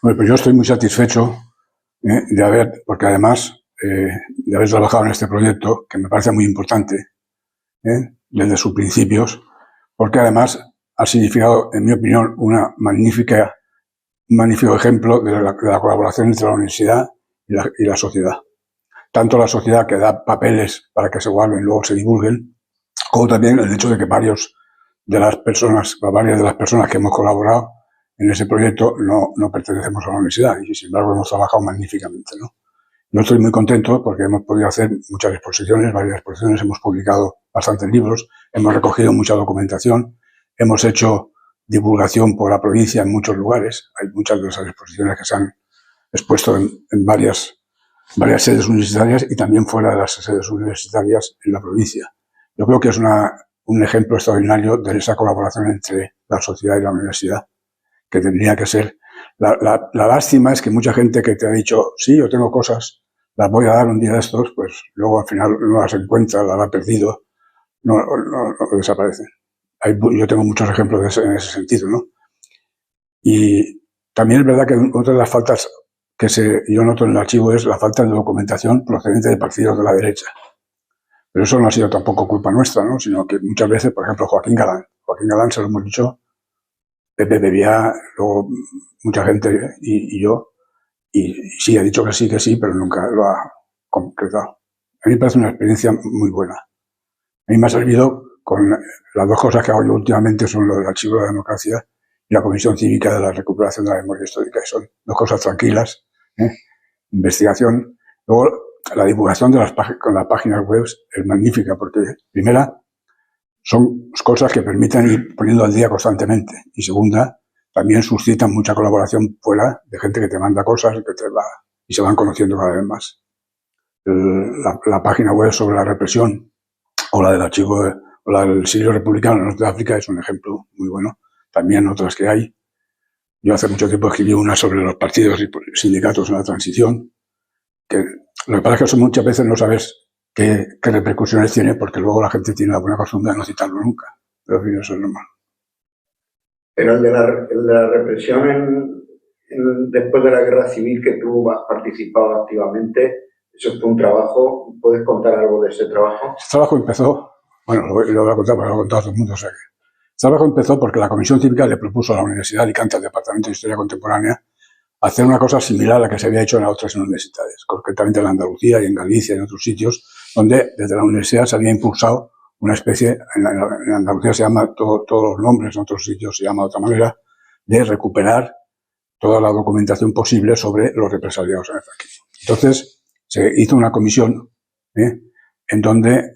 Bueno, pues yo estoy muy satisfecho porque además de haber trabajado en este proyecto, que me parece muy importante, desde sus principios, porque además ha significado, en mi opinión, un magnífico ejemplo de la colaboración entre la universidad y la sociedad. Tanto la sociedad, que da papeles para que se guarden y luego se divulguen, como también el hecho de que varias de las personas que hemos colaborado en ese proyecto no pertenecemos a la universidad y sin embargo hemos trabajado magníficamente, ¿no? Yo estoy muy contento porque hemos podido hacer muchas exposiciones, varias exposiciones, hemos publicado bastantes libros, hemos recogido mucha documentación, hemos hecho divulgación por la provincia en muchos lugares. Hay muchas de esas exposiciones que se han expuesto en varias sedes universitarias y también fuera de las sedes universitarias en la provincia. Yo creo que es un ejemplo extraordinario de esa colaboración entre la sociedad y la universidad, que tendría que ser. La lástima es que mucha gente que te ha dicho, sí, yo tengo cosas, las voy a dar un día de estos, pues luego al final no las encuentra, las ha perdido, no desaparecen. Yo tengo muchos ejemplos en ese sentido, ¿no? Y también es verdad que otra de las faltas que yo noto en el archivo es la falta de documentación procedente de partidos de la derecha. Pero eso no ha sido tampoco culpa nuestra, ¿no? Sino que muchas veces, por ejemplo, Joaquín Galán se lo hemos dicho, Pepe Bebiá, luego mucha gente y yo, y sí, ha dicho que sí, pero nunca lo ha concretado. A mí me parece una experiencia muy buena. A mí me ha servido con las dos cosas que hago yo últimamente, son lo del Archivo de la Democracia y la Comisión Cívica de la Recuperación de la Memoria Histórica, que son dos cosas tranquilas, investigación. Luego, la divulgación con las páginas web es magnífica, porque primera, son cosas que permiten ir poniendo al día constantemente. Y segunda, también suscitan mucha colaboración fuera de gente que te manda cosas y se van conociendo cada vez más. La página web sobre la represión o la del archivo o la del exilio republicano en Norte de África es un ejemplo muy bueno. También otras que hay. Yo hace mucho tiempo escribí una sobre los partidos y sindicatos en la transición, que lo que pasa es que eso muchas veces no sabes qué repercusiones tiene, porque luego la gente tiene la buena costumbre de no citarlo nunca. Pero en fin, eso es normal. Pero el de la represión después de la guerra civil, que tú has participado activamente, eso fue un trabajo. ¿Puedes contar algo de ese trabajo? Ese trabajo empezó, bueno, lo voy a contar porque lo ha contado todo el mundo, o sea que el trabajo empezó porque la Comisión Cívica le propuso a la Universidad de Alicante, al Departamento de Historia Contemporánea, hacer una cosa similar a la que se había hecho en otras universidades, concretamente en Andalucía y en Galicia y en otros sitios, donde desde la universidad se había impulsado una especie, en Andalucía se llama todos los nombres, en otros sitios se llama de otra manera, de recuperar toda la documentación posible sobre los represaliados en el franquismo. Entonces se hizo una comisión en donde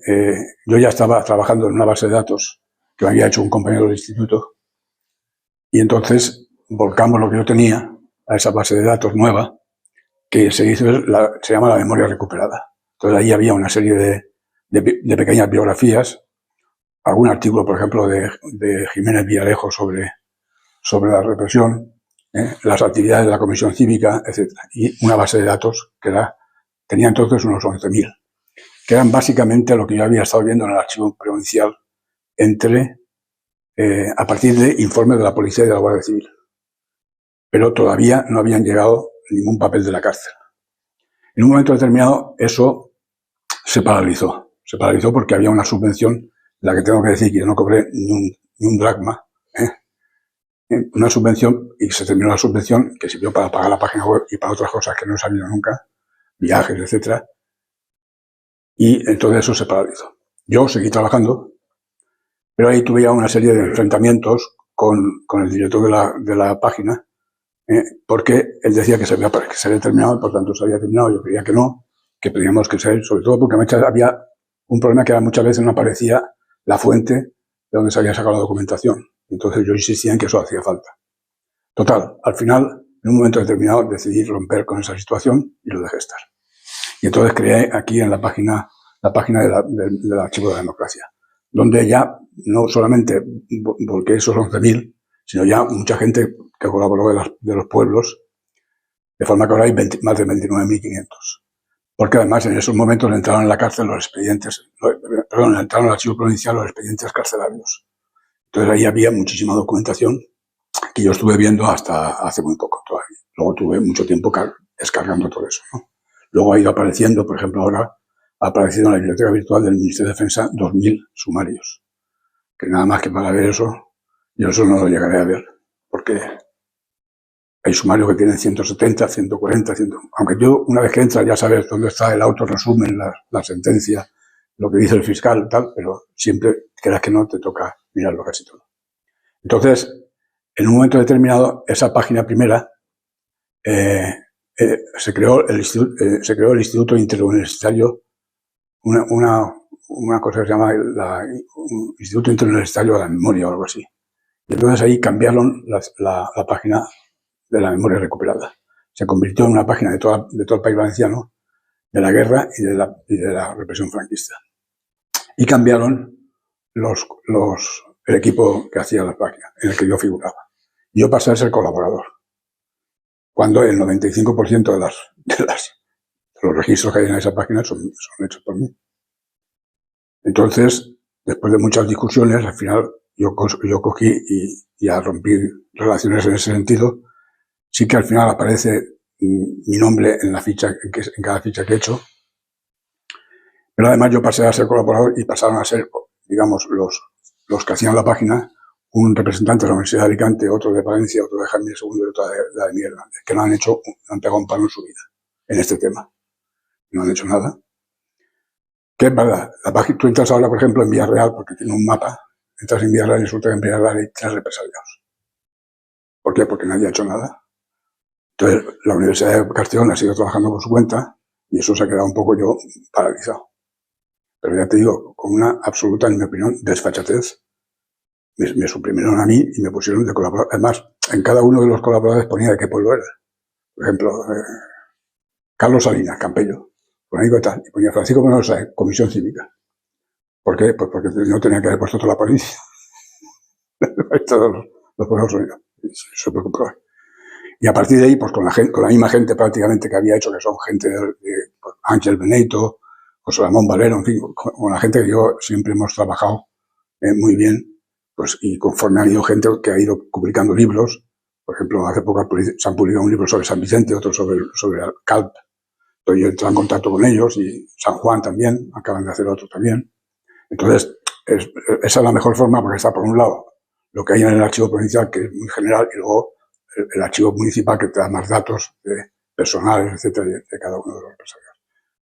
yo ya estaba trabajando en una base de datos que me había hecho un compañero del instituto, y entonces volcamos lo que yo tenía a esa base de datos nueva, que se llama la memoria recuperada. Entonces ahí había una serie de pequeñas biografías, algún artículo, por ejemplo, de Jiménez Villalejo sobre la represión, las actividades de la Comisión Cívica, etc. Y una base de datos que tenía entonces unos 11.000, que eran básicamente lo que yo había estado viendo en el archivo provincial a partir de informes de la policía y de la Guardia Civil. Pero todavía no habían llegado ningún papel de la cárcel. En un momento determinado eso se paralizó. Se paralizó porque había una subvención, la que tengo que decir que yo no cobré ni un dracma, una subvención, y se terminó la subvención, que sirvió para pagar la página web y para otras cosas que no he sabido nunca, viajes, etc. Y entonces eso se paralizó. Yo seguí trabajando, pero ahí tuve ya una serie de enfrentamientos con el director de la página, porque él decía que se había terminado y por tanto se había terminado. Yo creía que no, que teníamos que ser, sobre todo porque había un problema que era muchas veces no aparecía la fuente de donde se había sacado la documentación. Entonces yo insistía en que eso hacía falta. Total, al final, en un momento determinado, decidí romper con esa situación y lo dejé estar. Y entonces creé aquí en la página la página del Archivo de la Democracia, donde ya no solamente volqué esos 11.000, sino ya mucha gente que colaboró de los pueblos, de forma que ahora hay más de 29.500. Porque además en esos momentos entraron en la cárcel los expedientes, entraron al archivo provincial los expedientes carcelarios. Entonces ahí había muchísima documentación que yo estuve viendo hasta hace muy poco todavía. Luego tuve mucho tiempo descargando todo eso, ¿no? Luego ha ido apareciendo, por ejemplo, ahora ha aparecido en la biblioteca virtual del Ministerio de Defensa 2.000 sumarios. Que nada más que para ver eso, yo eso no lo llegaré a ver, porque hay sumarios que tienen 170, 140, 100... Aunque yo, una vez que entras, ya sabes dónde está el autorresumen, la sentencia, lo que dice el fiscal, tal, pero siempre, creas que no, te toca mirarlo casi todo. Entonces, en un momento determinado, esa página primera, se creó el Instituto Interuniversitario, una cosa que se llama Instituto Interuniversitario de la Memoria o algo así. Y entonces ahí cambiaron la página de la memoria recuperada. Se convirtió en una página de todo el país valenciano, de la guerra y de la represión franquista. Y cambiaron el equipo que hacía la página, en el que yo figuraba. Y yo pasé a ser colaborador. Cuando el 95% de los registros que hay en esa página son hechos por mí. Entonces, después de muchas discusiones, al final yo cogí y a rompí relaciones en ese sentido. Sí que al final aparece mi nombre en la ficha, en cada ficha que he hecho. Pero además yo pasé a ser colaborador y pasaron a ser, digamos, los que hacían la página, un representante de la Universidad de Alicante, otro de Valencia, otro de Jaime II y otro de Miguel Hernández, que no han pegado un palo en su vida en este tema. No han hecho nada. Que es verdad, la página, tú entras ahora, por ejemplo, en Villarreal, porque tiene un mapa, entras en Villarreal y resulta que en Villarreal hay 3 represaliados. ¿Por qué? Porque nadie ha hecho nada. Entonces, la Universidad de Castellón ha seguido trabajando por su cuenta y eso se ha quedado un poco yo paralizado. Pero ya te digo, con una absoluta, en mi opinión, desfachatez, me suprimieron a mí y me pusieron de colaborador. Además, en cada uno de los colaboradores ponía de qué pueblo era. Por ejemplo, Carlos Salinas, Campello, por tal, y ponía Francisco Menosa, Comisión Cívica. ¿Por qué? Pues porque no tenía que haber puesto toda la policía. Todos los pueblos sonidos. Se preocupó. Y a partir de ahí, pues con la misma gente prácticamente que había hecho, que son gente de Ángel Benito, José Ramón Valero, en fin, con la gente que yo siempre hemos trabajado muy bien, pues y conforme ha ido gente que ha ido publicando libros, por ejemplo, hace poco se han publicado un libro sobre San Vicente, otro sobre Calp, entonces yo entré en contacto con ellos, y San Juan también, acaban de hacer otro también. Entonces, esa es la mejor forma, porque está por un lado lo que hay en el archivo provincial, que es muy general, y luego el archivo municipal, que te da más datos personales, etcétera, de cada uno de los empresarios.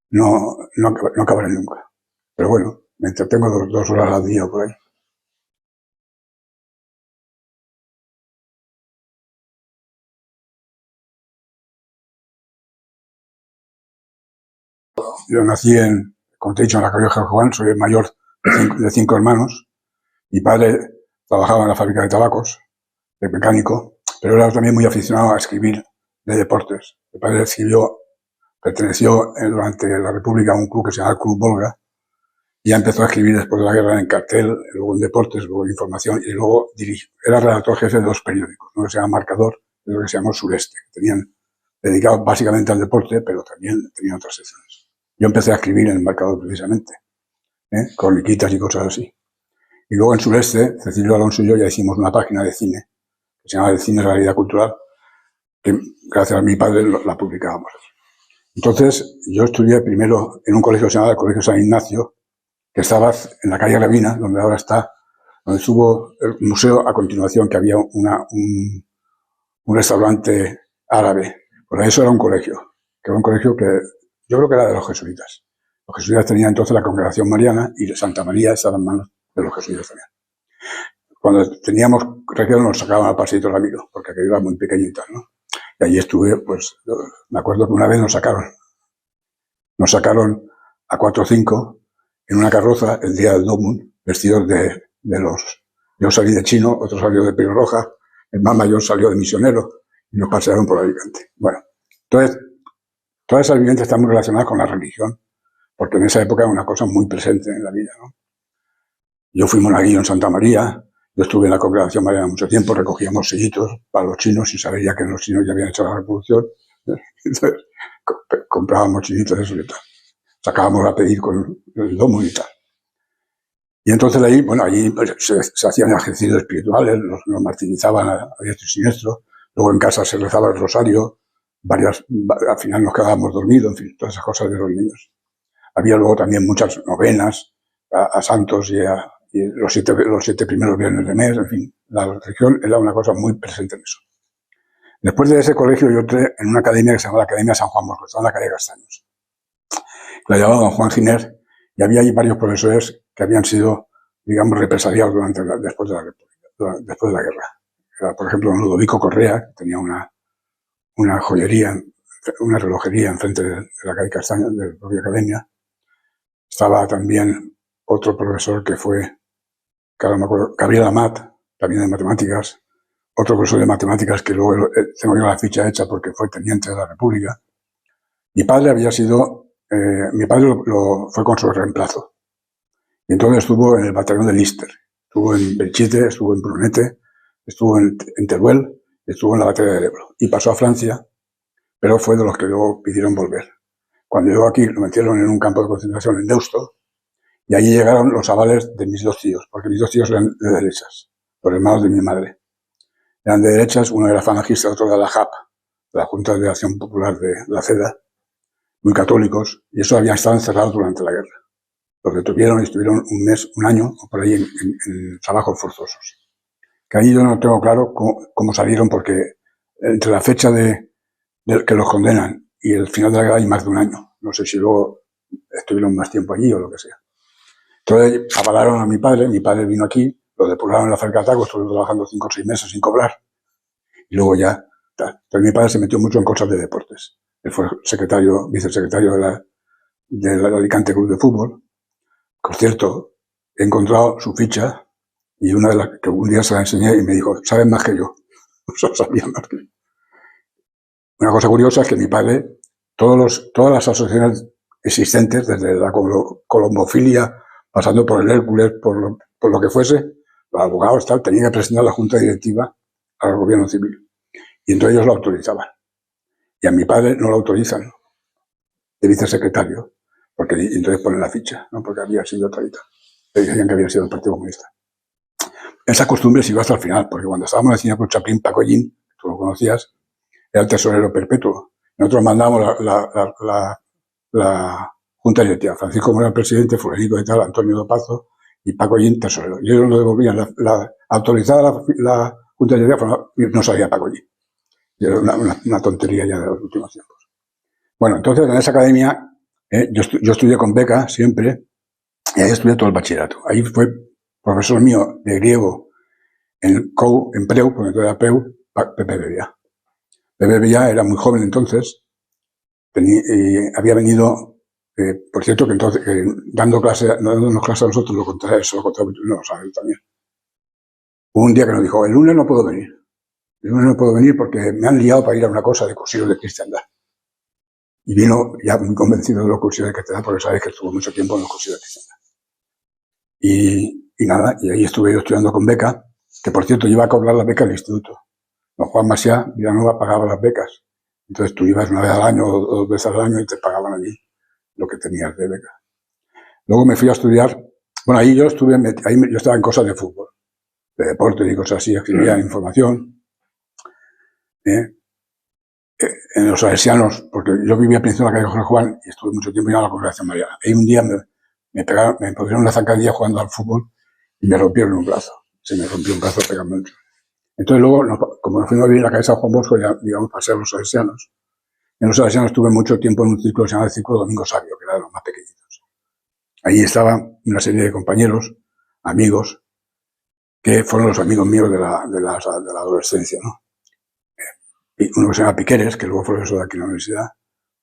No acabaré nunca. Pero bueno, me entretengo 2 horas al día por ahí. Yo nací como te he dicho, en la calle San Juan, soy el mayor de 5 hermanos. Mi padre trabajaba en la fábrica de tabacos, de mecánico, pero era también muy aficionado a escribir de deportes. Mi padre perteneció durante la República a un club que se llama el Club Volga, y ya empezó a escribir después de la guerra en cartel, luego en deportes, luego en información, y luego era redactor jefe de 2 periódicos, uno que se llama Marcador y otro que se llama Sureste, que tenían dedicado básicamente al deporte, pero también tenían otras secciones. Yo empecé a escribir en el Marcador precisamente, croniquitas y cosas así. Y luego en Sureste, Cecilio Alonso y yo ya hicimos una página de cine, que se llama El Cine Realidad Cultural, que gracias a mi padre la publicábamos. Entonces, yo estudié primero en un colegio que se llamaba el Colegio San Ignacio, que estaba en la calle Gravina, donde ahora está, donde estuvo el museo a continuación, que había un restaurante árabe. Por eso era un colegio, que yo creo que era de los jesuitas. Los jesuitas tenían entonces la Congregación Mariana y de Santa María estaba en manos de los jesuitas también. Cuando teníamos recreo nos sacaban al paseíto del amigo, porque aquello era muy pequeño y tal, ¿no? Y allí estuve, pues, me acuerdo que una vez nos sacaron a 4 o 5 en una carroza el día del Domun, vestidos de yo salí de chino, otro salió de pelo roja, el más mayor salió de misionero y nos pasearon por Alicante. Bueno, entonces, todas esas vivencias están muy relacionadas con la religión, porque en esa época era una cosa muy presente en la vida, ¿no? Yo fui monaguillo en Santa María, yo estuve en la congregación mariana mucho tiempo, recogíamos sellitos para los chinos y sabía ya que los chinos ya habían hecho la revolución, entonces comprábamos chinitos de eso y tal. Sacábamos a pedir con el domo y tal. Y entonces ahí, bueno, allí pues, se hacían ejercicios espirituales, nos martirizaban a diestro y siniestro, luego en casa se rezaba el rosario, al final nos quedábamos dormidos, en fin, todas esas cosas de los niños. Había luego también muchas novenas a santos y los siete primeros viernes de mes, en fin, la religión era una cosa muy presente en eso. Después de ese colegio yo entré en una academia que se llama la Academia San Juan Bosco, estaba en la calle Castaños. La llamaba don Juan Giner, y había ahí varios profesores que habían sido, digamos, represaliados después de la guerra. Era, por ejemplo, don Ludovico Correa, que tenía una joyería, una relojería enfrente de la calle Castaños, de la propia academia. Estaba también otro profesor que fue, que ahora me acuerdo, Gabriel Amat, también de matemáticas, otro profesor de matemáticas que luego tengo yo la ficha hecha porque fue teniente de la República. Mi padre había sido, fue con su reemplazo. Y entonces estuvo en el batallón de Lister, estuvo en Belchite, estuvo en Brunete, estuvo en Teruel, estuvo en la batalla del Ebro. Y pasó a Francia, pero fue de los que luego pidieron volver. Cuando llegó aquí, lo metieron en un campo de concentración en Deusto, y allí llegaron los avales de mis dos tíos, porque mis dos tíos eran de derechas, los hermanos de mi madre. Eran de derechas, uno era falangista, otro de la JAP, de la Junta de Acción Popular de la CEDA, muy católicos, y eso habían estado encerrados durante la guerra. Los detuvieron y estuvieron un mes, un año, o por ahí en trabajos forzosos. Que ahí yo no tengo claro cómo salieron, porque entre la fecha de que los condenan y el final de la guerra hay más de un año. No sé si luego estuvieron más tiempo allí o lo que sea. Entonces avalaron a mi padre vino aquí, lo depuraron en la Fercataco, estuvo trabajando 5 o 6 meses sin cobrar, y luego ya, tal. Entonces mi padre se metió mucho en cosas de deportes. Él fue vicesecretario del Alicante Club de Fútbol. Por cierto, he encontrado su ficha, y una de las que un día se la enseñé y me dijo, sabes más que yo. Eso sabía más que yo. Una cosa curiosa es que mi padre, todas las asociaciones existentes, desde la colombofilia, pasando por el Hércules, por lo que fuese, los abogados tal, tenían que presentar la junta directiva al gobierno civil. Y entonces ellos lo autorizaban. Y a mi padre no lo autorizan, de vicesecretario, porque entonces ponen la ficha, ¿no? Porque había sido traidor. Le decían que había sido el Partido Comunista. Esa costumbre siguió hasta el final, porque cuando estábamos en el cine con Chaplin, Pacollín, tú lo conocías, era el tesorero perpetuo. Nosotros mandábamos la junta directiva. Francisco Moreno, presidente, Fulanico de tal, Antonio Dopazo y Pacollín, tesorero. Y ellos lo devolvían. Autorizada la junta directiva, no sabía Pacollín. Era una tontería ya de los últimos tiempos. Bueno, entonces en esa academia, yo estudié con beca siempre, y ahí estudié todo el bachillerato. Ahí fue profesor mío de griego en Preu, porque entonces era Preu, Pepe Bebia. Pepe Bebia era muy joven entonces, había venido, por cierto, que entonces, dándonos clase a nosotros, lo contaré, eso lo contaré, no lo sabe también. Hubo un día que nos dijo, el lunes no puedo venir. El lunes no puedo venir porque me han liado para ir a una cosa de cursillos de cristiandad. Y vino ya muy convencido de los cursillos de cristiandad, porque sabéis que estuvo mucho tiempo en los cursillos de cristiandad. Y nada, y ahí estuve yo estudiando con beca, que por cierto iba a cobrar la beca del instituto. Don Juan Maciá Villanueva pagaba las becas. Entonces tú ibas una vez al año o 2 veces al año y te pagaban allí lo que tenías de beca. Luego me fui a estudiar, bueno, ahí yo estaba en cosas de fútbol, de deporte y cosas así, escribía información. En los salesianos, porque yo vivía al principio en la calle Jorge Juan y estuve mucho tiempo en la congregación mariana. Ahí un día me pusieron una zancadilla jugando al fútbol y me rompieron un brazo. Se me rompió un brazo pegando mucho. Entonces luego, como nos fuimos a vivir en la calle San Juan Bosco, ya, digamos, pasé a los salesianos. En los salesianos estuve mucho tiempo en un círculo que se llama el Círculo Domingo Sabio, que era de los más pequeñitos. Ahí estaban una serie de compañeros, amigos, que fueron los amigos míos de la adolescencia, ¿no? Y uno que se llama Piqueres, que luego fue profesor de aquí en la universidad,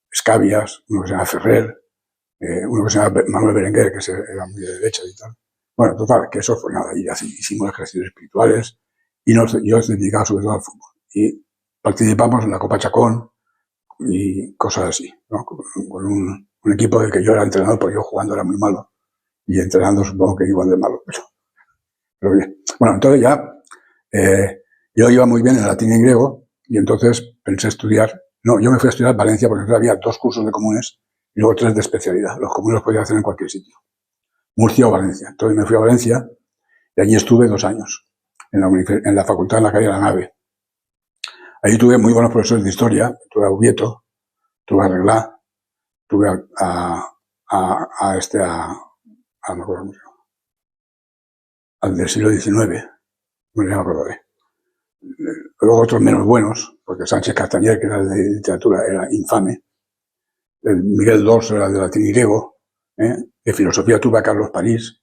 Escabias, uno que se llama Ferrer, uno que se llama Manuel Berenguer, que era muy de derecha y tal. Bueno, total, que eso fue nada. Y así hicimos ejercicios espirituales y yo os dedicaba sobre todo al fútbol. Y participamos en la Copa Chacón y cosas así, ¿no? Con un equipo del que yo era entrenador, porque yo jugando era muy malo, y entrenando supongo que igual de malo, pero bien. Bueno, entonces ya yo iba muy bien en latín y griego, y entonces pensé estudiar. No, yo me fui a estudiar a Valencia porque entonces había 2 cursos de comunes y luego 3 de especialidad. Los comunes los podía hacer en cualquier sitio, Murcia o Valencia. Entonces me fui a Valencia y allí estuve 2 años, en la facultad en la calle La Nave. Allí tuve muy buenos profesores de historia, tuve a Ubieto, tuve a Reglá, tuve no me acuerdo mucho, al del siglo XIX, no me acuerdo de. Luego otros menos buenos, porque Sánchez Castañer, que era de literatura, era infame. Miguel Dors era de latín y griego. De filosofía tuve a Carlos París,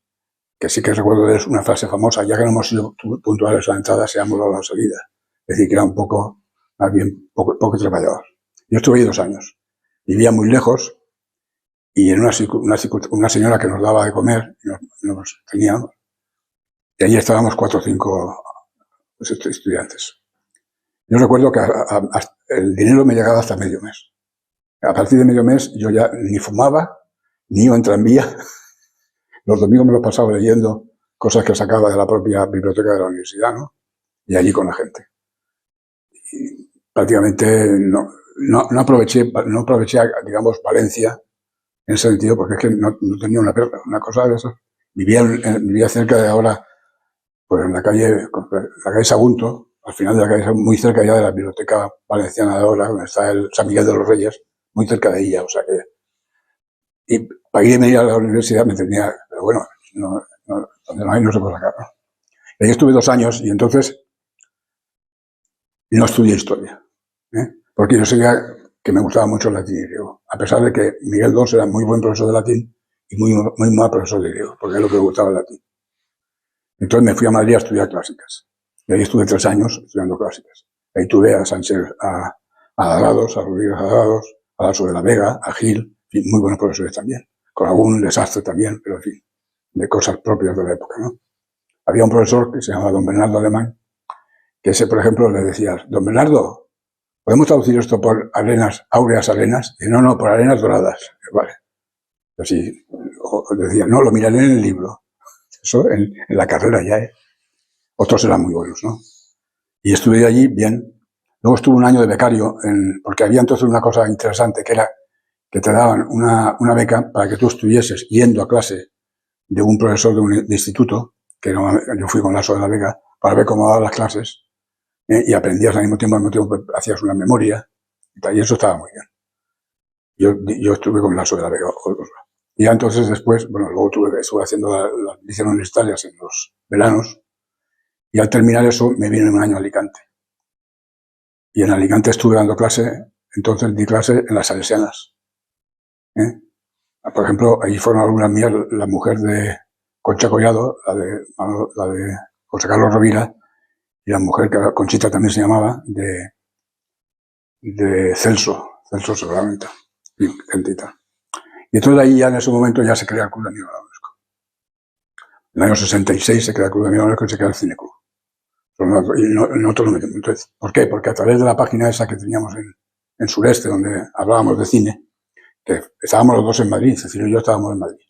que sí que recuerdo de una frase famosa: ya que no hemos sido puntuales a la entrada, seamos a la salida. Es decir, que era un poco, más bien, poco trabajador. Yo estuve ahí 2 años. Vivía muy lejos y en una señora que nos daba de comer, nos teníamos, y allí estábamos 4 o 5 estudiantes. Yo recuerdo que el dinero me llegaba hasta medio mes. A partir de medio mes yo ya ni fumaba, ni iba en tranvía. Los domingos me los pasaba leyendo cosas que sacaba de la propia biblioteca de la universidad, ¿no? Y allí con la gente. Y prácticamente no aproveché, digamos, Valencia en ese sentido, porque es que no tenía una cosa de eso. Vivía cerca de ahora, pues en la calle Sagunto, al final de la calle, muy cerca ya de la biblioteca valenciana de ahora, donde está el San Miguel de los Reyes, muy cerca de ella, o sea que. Y para irme a la universidad me tenía, pero bueno, donde no hay no se puede sacar, ¿no? Y ahí estuve 2 años y entonces no estudié historia, porque yo sabía que me gustaba mucho el latín y griego, a pesar de que Miguel II era muy buen profesor de latín y muy mal profesor de griego, porque es lo que me gustaba el latín. Entonces me fui a Madrid a estudiar clásicas. Y ahí estuve 3 años estudiando clásicas. Ahí tuve a Sánchez, a Adrados, a Rodríguez Adrados, a Lasso de la Vega, a Gil, en fin, muy buenos profesores también. Con algún desastre también, pero en fin, de cosas propias de la época, ¿no? Había un profesor que se llamaba don Bernardo Alemán, que ese, por ejemplo, le decía: don Bernardo, ¿podemos traducir esto por arenas, áureas arenas? Y no, por arenas doradas. Vale. Así, decía, no, lo miraré en el libro. Eso en la carrera ya, Otros eran muy buenos, ¿no? Y estuve allí bien. Luego estuve 1 año de becario, porque había entonces una cosa interesante, que era que te daban una beca para que tú estuvieses yendo a clase de un profesor de instituto, que yo fui con Lasso de la Vega, para ver cómo daban las clases, y aprendías al mismo tiempo hacías una memoria, y eso estaba muy bien. Yo estuve con Lasso de la Vega. Y ya entonces después, bueno, luego estuve haciendo las misiones universitarias en los veranos, y al terminar eso me vine 1 año a Alicante. Y en Alicante estuve dando clase, entonces di clase en las Salesianas. Por ejemplo, allí fueron alumnas mías la mujer de Concha Collado, la de José Carlos Rovira, y la mujer que Conchita también se llamaba, de Celso seguramente, y gente y tal. Y entonces ahí ya en ese momento ya se crea el Club de Amigos de la UNESCO. En el año 66 se crea el Club de Amigos de la UNESCO y se crea el Cineclub. Y nosotros lo metemos. Entonces, ¿por qué? Porque a través de la página esa que teníamos en Sureste, donde hablábamos de cine, que estábamos los dos en Madrid, Cecilio y yo estábamos en Madrid.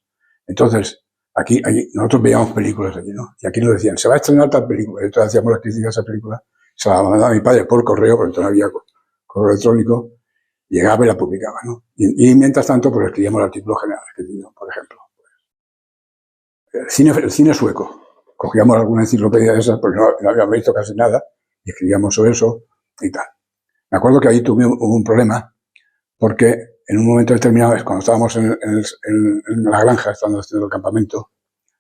Entonces, allí, nosotros veíamos películas allí, ¿no? Y aquí nos decían, se va a estrenar tal película. Y entonces hacíamos la crítica a esa película, se la mandaba a mi padre por correo, porque entonces no había correo electrónico, llegaba y la publicaba, ¿no? Y mientras tanto, pues escribíamos artículos generales, por ejemplo. El cine sueco. Cogíamos alguna enciclopedia de esas, porque no habíamos visto casi nada, y escribíamos sobre eso y tal. Me acuerdo que ahí hubo un problema, porque en un momento determinado, cuando estábamos en la granja, estando haciendo el campamento,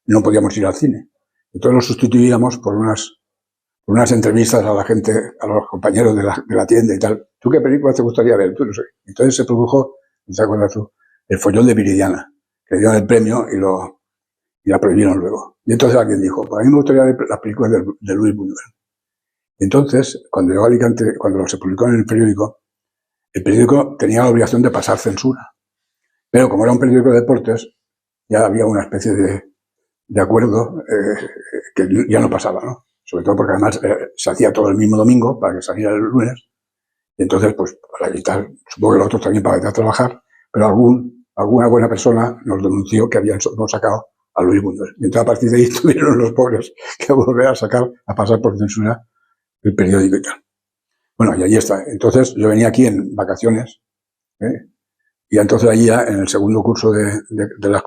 no podíamos ir al cine. Entonces lo sustituíamos por unas entrevistas a la gente, a los compañeros de la tienda y tal. ¿Tú qué película te gustaría ver? Tú no sé. Entonces se produjo, ¿no te acuerdas tú? El follón de Viridiana, que dieron el premio y la prohibieron luego. Y entonces alguien dijo, pues a mí me gustaría ver las películas de Luis Buñuel. Y entonces, cuando llegó a Alicante, cuando se publicó en el periódico tenía la obligación de pasar censura. Pero como era un periódico de deportes, ya había una especie de acuerdo que ya no pasaba, ¿no? Sobre todo porque además se hacía todo el mismo domingo para que saliera el lunes. Y entonces, pues, para evitar, supongo que los otros también para evitar trabajar, pero alguna buena persona nos denunció que habíamos sacado a Luis Buñuel. Y entonces a partir de ahí tuvieron los pobres que volver a sacar, a pasar por censura el periódico y tal. Bueno, y allí está. Entonces yo venía aquí en vacaciones, y entonces allí ya en el segundo curso de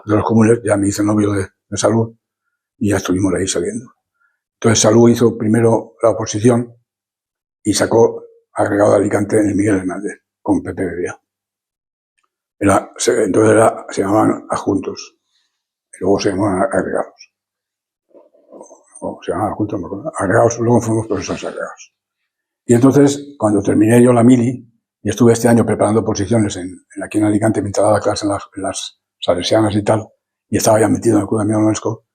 los comunes ya me hice novio de Salud y ya estuvimos ahí saliendo. Entonces Salud hizo primero la oposición y sacó agregado de Alicante en el Miguel Hernández con Pepe Bebía. Entonces se llamaban adjuntos y luego se llamaban agregados. O se llamaban adjuntos, no me acuerdo. Agregados, luego fuimos profesores agregados. Y entonces, cuando terminé yo la mili, y estuve este año preparando posiciones aquí en Alicante, mientras daba clases en las salesianas y tal, y estaba ya metido en el Club de Amigos UNESCO,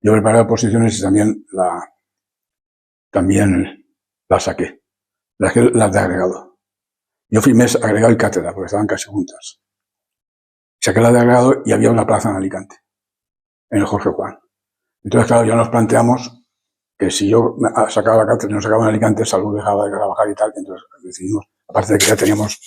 yo preparé posiciones y también las saqué. Las de agregado. Yo fui mes agregado y cátedra, porque estaban casi juntas. Saqué las de agregado y había una plaza en Alicante, en el Jorge Juan. Entonces, claro, ya nos planteamos que si yo sacaba la cátedra y no sacaba en Alicante, Salud dejaba de trabajar y tal. Entonces decidimos, aparte de que ya teníamos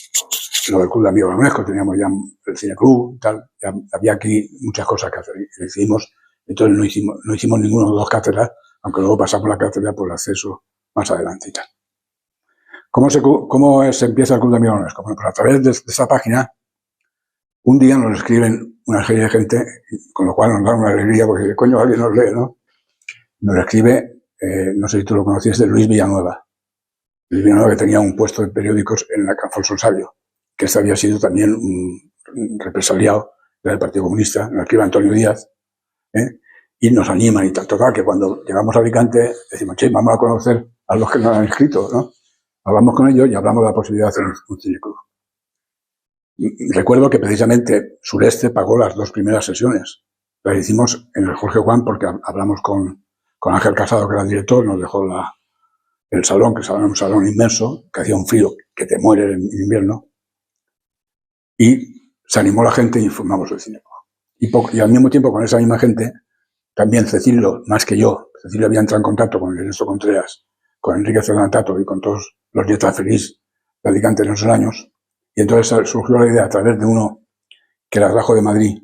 lo del Club de Amigos de UNESCO, teníamos ya el Cineclub y tal, ya había aquí muchas cosas que hacer. Y decidimos, entonces no hicimos ninguno de dos cátedras, aunque luego pasamos la cátedra por el acceso más adelante y tal. ¿Cómo se empieza el Club de Amigos de UNESCO? Bueno, pues a través de esta página, un día nos escriben una serie de gente, con lo cual nos da una alegría, porque coño, alguien nos lee, ¿no? Nos escribe, no sé si tú lo conocías, de Luis Villanueva. Luis Villanueva, que tenía un puesto de periódicos en la Alfonso Sabio, que este había sido también un represaliado del Partido Comunista. Nos escribe Antonio Díaz, y nos animan y tal. Total, que cuando llegamos a Alicante, decimos, che, vamos a conocer a los que nos han escrito, ¿no? Hablamos con ellos y hablamos de la posibilidad de hacer un cineclub. Recuerdo que precisamente Sureste pagó las 2 primeras sesiones. Las hicimos en el Jorge Juan porque hablamos con Ángel Casado, que era el director, nos dejó el salón, que era un salón inmenso, que hacía un frío que te muere en invierno, y se animó la gente y formamos el cineclub. Y al mismo tiempo con esa misma gente, también Cecilio, más que yo, Cecilio había entrado en contacto con Ernesto Contreras, con Enrique Cerdantato y con todos los dietas feliz de Alicante en esos años. Y entonces surgió la idea a través de uno que la trajo de Madrid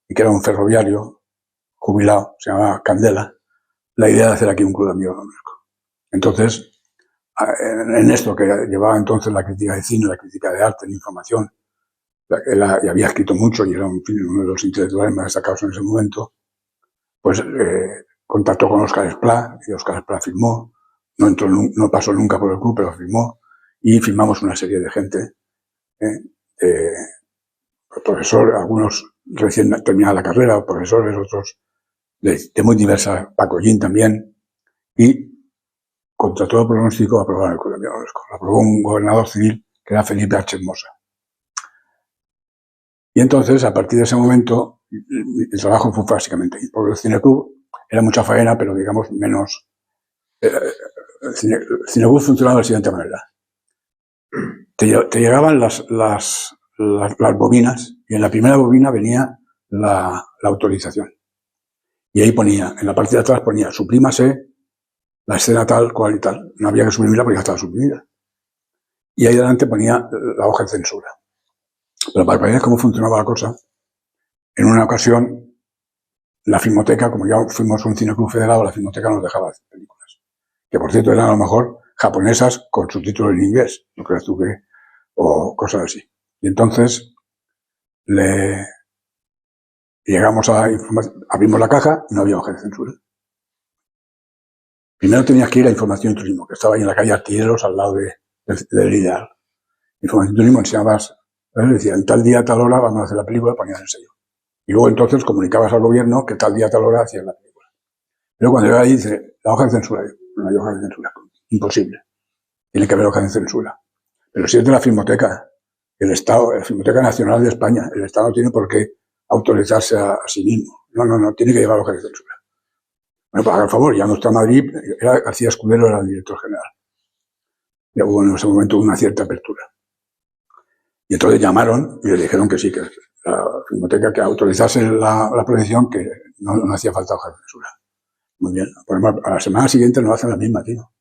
y que era un ferroviario jubilado, se llamaba Candela, la idea de hacer aquí un club de amigos de UNESCO. Entonces, en esto que llevaba entonces la crítica de cine, la crítica de arte, la información, y había escrito mucho y era uno de los intelectuales más destacados en ese momento, pues contactó con Óscar Esplá, y Óscar Esplá firmó, no pasó nunca por el club, pero firmó, y firmamos una serie de gente, profesores, algunos recién terminaban la carrera, profesores, otros de muy diversas, Paco Gin también, y contra todo pronóstico aprobaron el Club de Amigos de UNESCO. Lo aprobó un gobernador civil que era Felipe H. Mosa. Y entonces, a partir de ese momento, el trabajo fue básicamente ahí, porque el cineclub era mucha faena, pero digamos menos. El cineclub funcionaba de la siguiente manera. Te llegaban las bobinas, y en la primera bobina venía la autorización. Y ahí ponía, en la parte de atrás ponía, suprímase la escena tal, cual y tal. No había que suprimirla porque ya estaba suprimida. Y ahí delante ponía la hoja de censura. Pero para que veáis cómo funcionaba la cosa, en una ocasión, la Filmoteca, como ya fuimos un cineclub federado, la Filmoteca nos dejaba hacer películas. Que por cierto eran a lo mejor japonesas con subtítulos en inglés, no creas tú que, o cosas así. Y entonces, llegamos a abrimos la caja y no había hoja de censura. Primero tenías que ir a Información y Turismo, que estaba ahí en la calle Artilleros, al lado del Ideal. Información y Turismo enseñabas, decía, en tal día, tal hora vamos a hacer la película, ponías el sello. Y luego entonces comunicabas al gobierno que tal día, tal hora hacías la película. Pero cuando llega ahí dice, la hoja de censura, no hay hoja de censura, imposible. Tiene que haber hoja de censura. Pero si es de la Filmoteca, el Estado, la Filmoteca Nacional de España, el Estado no tiene por qué autorizarse a sí mismo. No, tiene que llevar hoja de censura. Bueno, pues haga el favor, ya no está Madrid, García Escudero era el director general. Ya hubo en ese momento una cierta apertura. Y entonces llamaron y le dijeron que sí, que la Filmoteca que autorizase la proyección, que no hacía falta hoja de censura. Muy bien. Por ejemplo, a la semana siguiente nos hacen la misma, tío.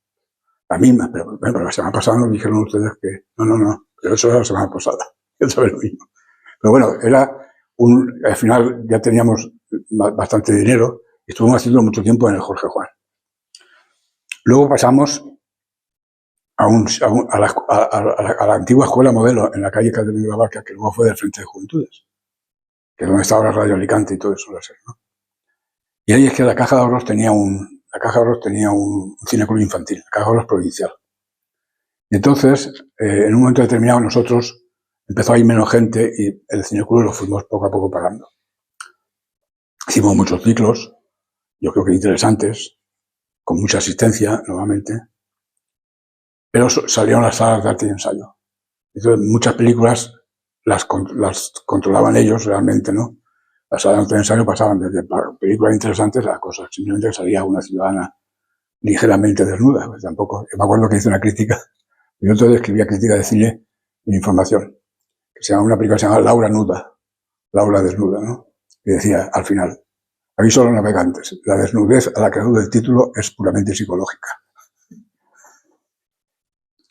La misma, pero bueno, la semana pasada nos dijeron ustedes que no, pero eso era la semana pasada. Eso es lo mismo. Pero bueno, era al final ya teníamos bastante dinero y estuvimos haciendo mucho tiempo en el Jorge Juan. Luego pasamos a la antigua escuela modelo en la calle Calderón de la Barca, que luego fue del Frente de Juventudes, que es donde está ahora Radio Alicante y todo eso, ¿no? Y ahí es que la Caja de Ahorros tenía un cineclub infantil, la Caja de Ahorros provincial. Y entonces, en un momento determinado, nosotros empezó a ir menos gente y el cineclub lo fuimos poco a poco pagando. Hicimos muchos ciclos, yo creo que interesantes, con mucha asistencia, nuevamente, pero salieron las salas de arte y ensayo. Entonces, muchas películas las controlaban ellos realmente, ¿no? Las salas de arte y ensayo pasaban desde películas interesantes a cosas, simplemente salía una ciudadana ligeramente desnuda, pues tampoco. Yo me acuerdo que hice una crítica, yo entonces escribía crítica de cine y información, que se llama una película que se llama Laura Nuda, Laura Desnuda, ¿no? Y decía, al final, aviso a los navegantes, la desnudez a la que alude el título es puramente psicológica.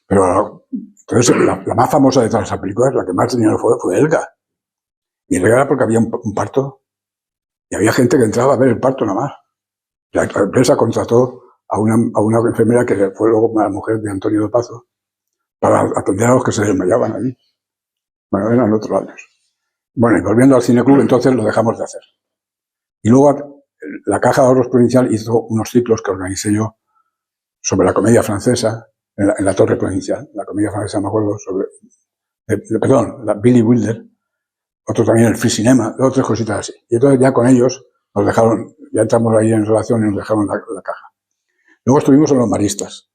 Pero entonces la más famosa de todas esas películas, la que más dinero fue Elga. Y Elga era porque había un parto y había gente que entraba a ver el parto nada más. La empresa contrató a una enfermera que fue luego la mujer de Antonio de Pazo para atender a los que se desmayaban allí. Bueno, eran otros años. Bueno, y volviendo al cineclub, entonces lo dejamos de hacer. Y luego la Caja de Ahorros Provincial hizo unos ciclos que organicé yo sobre la comedia francesa en la Torre Provincial. La comedia francesa, me acuerdo, la Billy Wilder, otro también el Free Cinema, otras cositas así. Y entonces ya con ellos nos dejaron, ya entramos ahí en relación y nos dejaron la caja. Luego estuvimos en los Maristas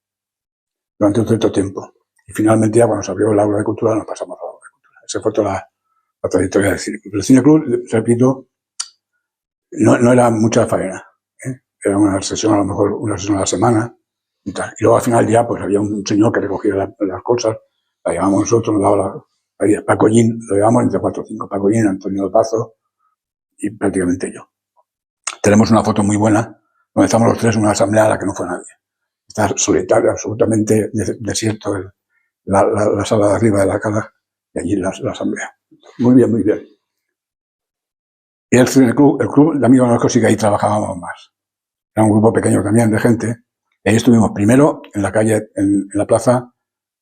durante un cierto tiempo. Y finalmente ya cuando se abrió el aula de cultura nos pasamos a la aula de cultura. Esa fue toda la trayectoria del cine. El cineclub, repito, no era mucha faena, ¿eh? Era una sesión, a lo mejor una sesión a la semana y tal. Y luego al final ya pues había un señor que recogía las cosas, la llevábamos nosotros, nos daba Paco Gin, lo llevábamos entre 4 o 5, Paco Gin, Antonio de Pazo y prácticamente yo. Tenemos una foto muy buena donde estamos los tres en una asamblea a la que no fue nadie. Está solitario, absolutamente desierto la sala de arriba de la casa y allí la asamblea. Muy bien, muy bien. Y el club de amigos nuestros sí que ahí trabajábamos más. Era un grupo pequeño también de gente. Y ahí estuvimos primero en la calle, en la plaza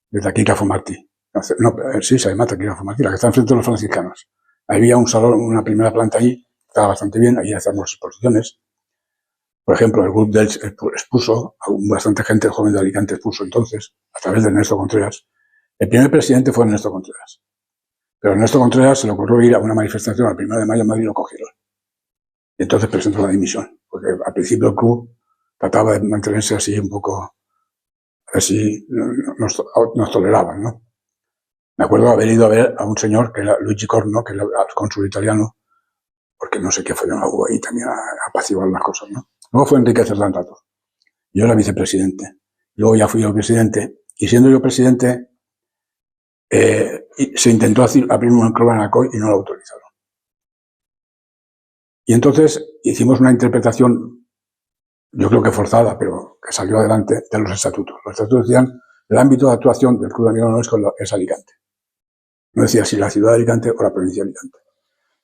de Taquígrafo Martí. Sí, se llama Taquígrafo Martí, la que está enfrente de los franciscanos. Ahí había un salón, una primera planta allí, estaba bastante bien, ahí hacíamos exposiciones. Por ejemplo, el grupo Delch expuso, bastante gente joven de Alicante expuso entonces, a través de Ernesto Contreras. El primer presidente fue Ernesto Contreras. Pero a Ernesto Contreras se le ocurrió ir a una manifestación al 1 de mayo en Madrid y lo cogieron. Y entonces presentó la dimisión, porque al principio el club trataba de mantenerse así un poco, así nos toleraban, ¿no? Me acuerdo de haber ido a ver a un señor que era Luigi Corno, que era el cónsul italiano, porque no sé qué fue, no hubo ahí también a apaciguar las cosas, ¿no? Luego fue Enrique Cerdán Rato. Yo era vicepresidente. Luego ya fui yo presidente. Y siendo yo presidente, se intentó abrir un club en Alcoy y no lo autorizaron. Y entonces hicimos una interpretación, yo creo que forzada, pero que salió adelante, de los estatutos. Los estatutos decían, el ámbito de actuación del Club de Amigos Nuestros es Alicante. No decía si la ciudad de Alicante o la provincia de Alicante.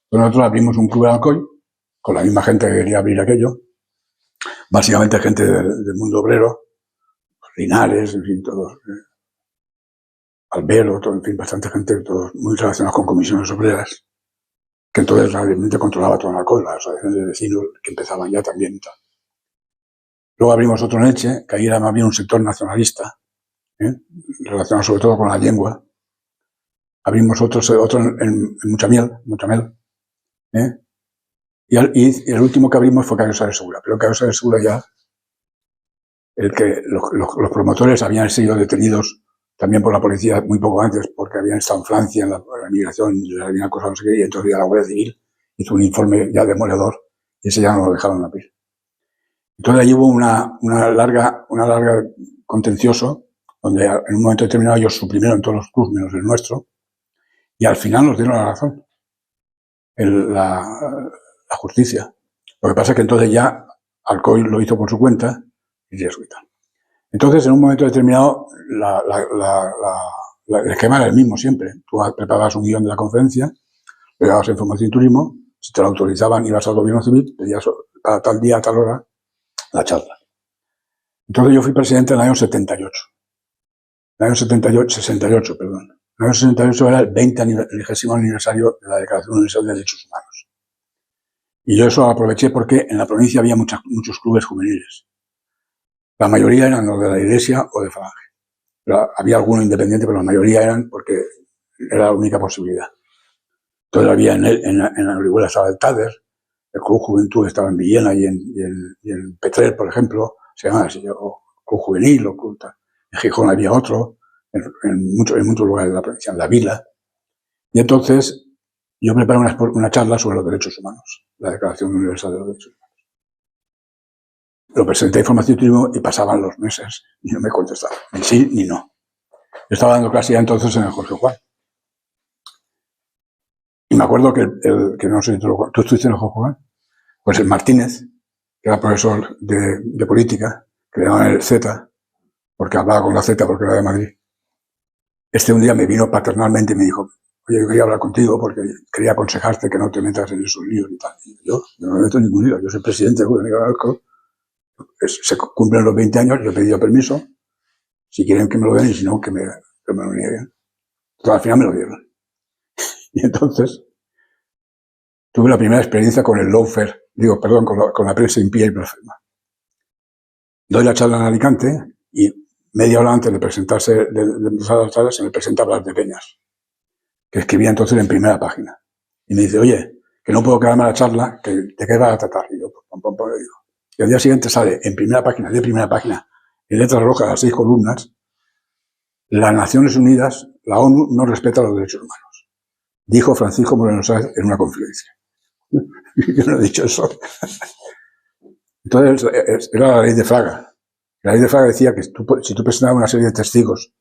Entonces nosotros abrimos un club en Alcoy, con la misma gente que quería abrir aquello, básicamente gente del mundo obrero, Linares, en fin, todos, Albero, todo, en fin, bastante gente, todos muy relacionados con comisiones obreras, que entonces realmente controlaba toda la cola, las asociaciones de vecinos que empezaban ya también y tal. Luego abrimos otro en Elche, que ahí era más bien un sector nacionalista, relacionado sobre todo con la lengua. Abrimos otro en Muchamiel, y el último que abrimos fue Cayo de Segura, pero Cayo de Segura ya, los promotores habían sido detenidos también por la policía muy poco antes, porque habían estado en Francia en la migración y les habían acosado no sé qué, y entonces ya la Guardia Civil hizo un informe ya demoledor y ese ya no lo dejaron abrir. Entonces allí hubo una larga contencioso, donde en un momento determinado ellos suprimieron todos los clubs menos el nuestro, y al final nos dieron la razón, la justicia. Lo que pasa es que entonces ya Alcoy lo hizo por su cuenta y eso y tal. Entonces, en un momento determinado, el esquema era el mismo siempre. Tú preparabas un guión de la conferencia, llegabas a Información y Turismo, si te lo autorizaban, ibas al Gobierno Civil, pedías para tal día, a tal hora, la charla. Entonces yo fui presidente en el año 78. El año 68, perdón. El año 68 era el 20º aniversario de la Declaración Universal de Derechos Humanos. Y yo eso aproveché porque en la provincia había muchos clubes juveniles. La mayoría eran los de la Iglesia o de Falange. Pero había alguno independiente, pero la mayoría eran porque era la única posibilidad. Entonces había en la Orihuela estaba el TADER, el Club Juventud estaba en Villena y en Petrer, por ejemplo, se llamaba así, o Club Juvenil, o Club tal. En Gijón había otro, en muchos lugares de la provincia, en La Vila. Y entonces yo preparé una charla sobre los derechos humanos, la Declaración Universal de los Derechos Humanos. Lo presenté a Información y Turismo y pasaban los meses y no me contestaban, ni sí ni no. Yo estaba dando clase ya entonces en el Jorge Juan. Y me acuerdo que no sé si tú estuviste en el Jorge Juan, pues el Martínez, que era profesor de política, que le llamaban el Z, porque hablaba con la Z porque era de Madrid. Un día me vino paternalmente y me dijo, oye, yo quería hablar contigo porque quería aconsejarte que no te metas en esos líos y tal. Y yo no me meto en ningún lío, yo soy presidente del Gobierno, se cumplen los 20 años, yo he pedido permiso, si quieren que me lo den y si no, que me lo nieguen. Entonces, al final me lo dieron. Y entonces tuve la primera experiencia con el lawfare, con la prensa impía y blasfema. Doy la charla en Alicante y media hora antes de presentarse, de empezar la charla, se me presenta Blas de Peñas, que escribía entonces en primera página. Y me dice, oye, que no puedo quedarme a la charla, que ¿de qué vas a tratar? Y yo, digo. Y al día siguiente sale en primera página, en letras rojas, a 6 columnas, las Naciones Unidas, la ONU, no respeta los derechos humanos. Dijo Francisco Moreno Sáenz en una conferencia. Yo no he dicho eso. Entonces, era la ley de Fraga. La ley de Fraga decía que si tú presentabas una serie de testigos,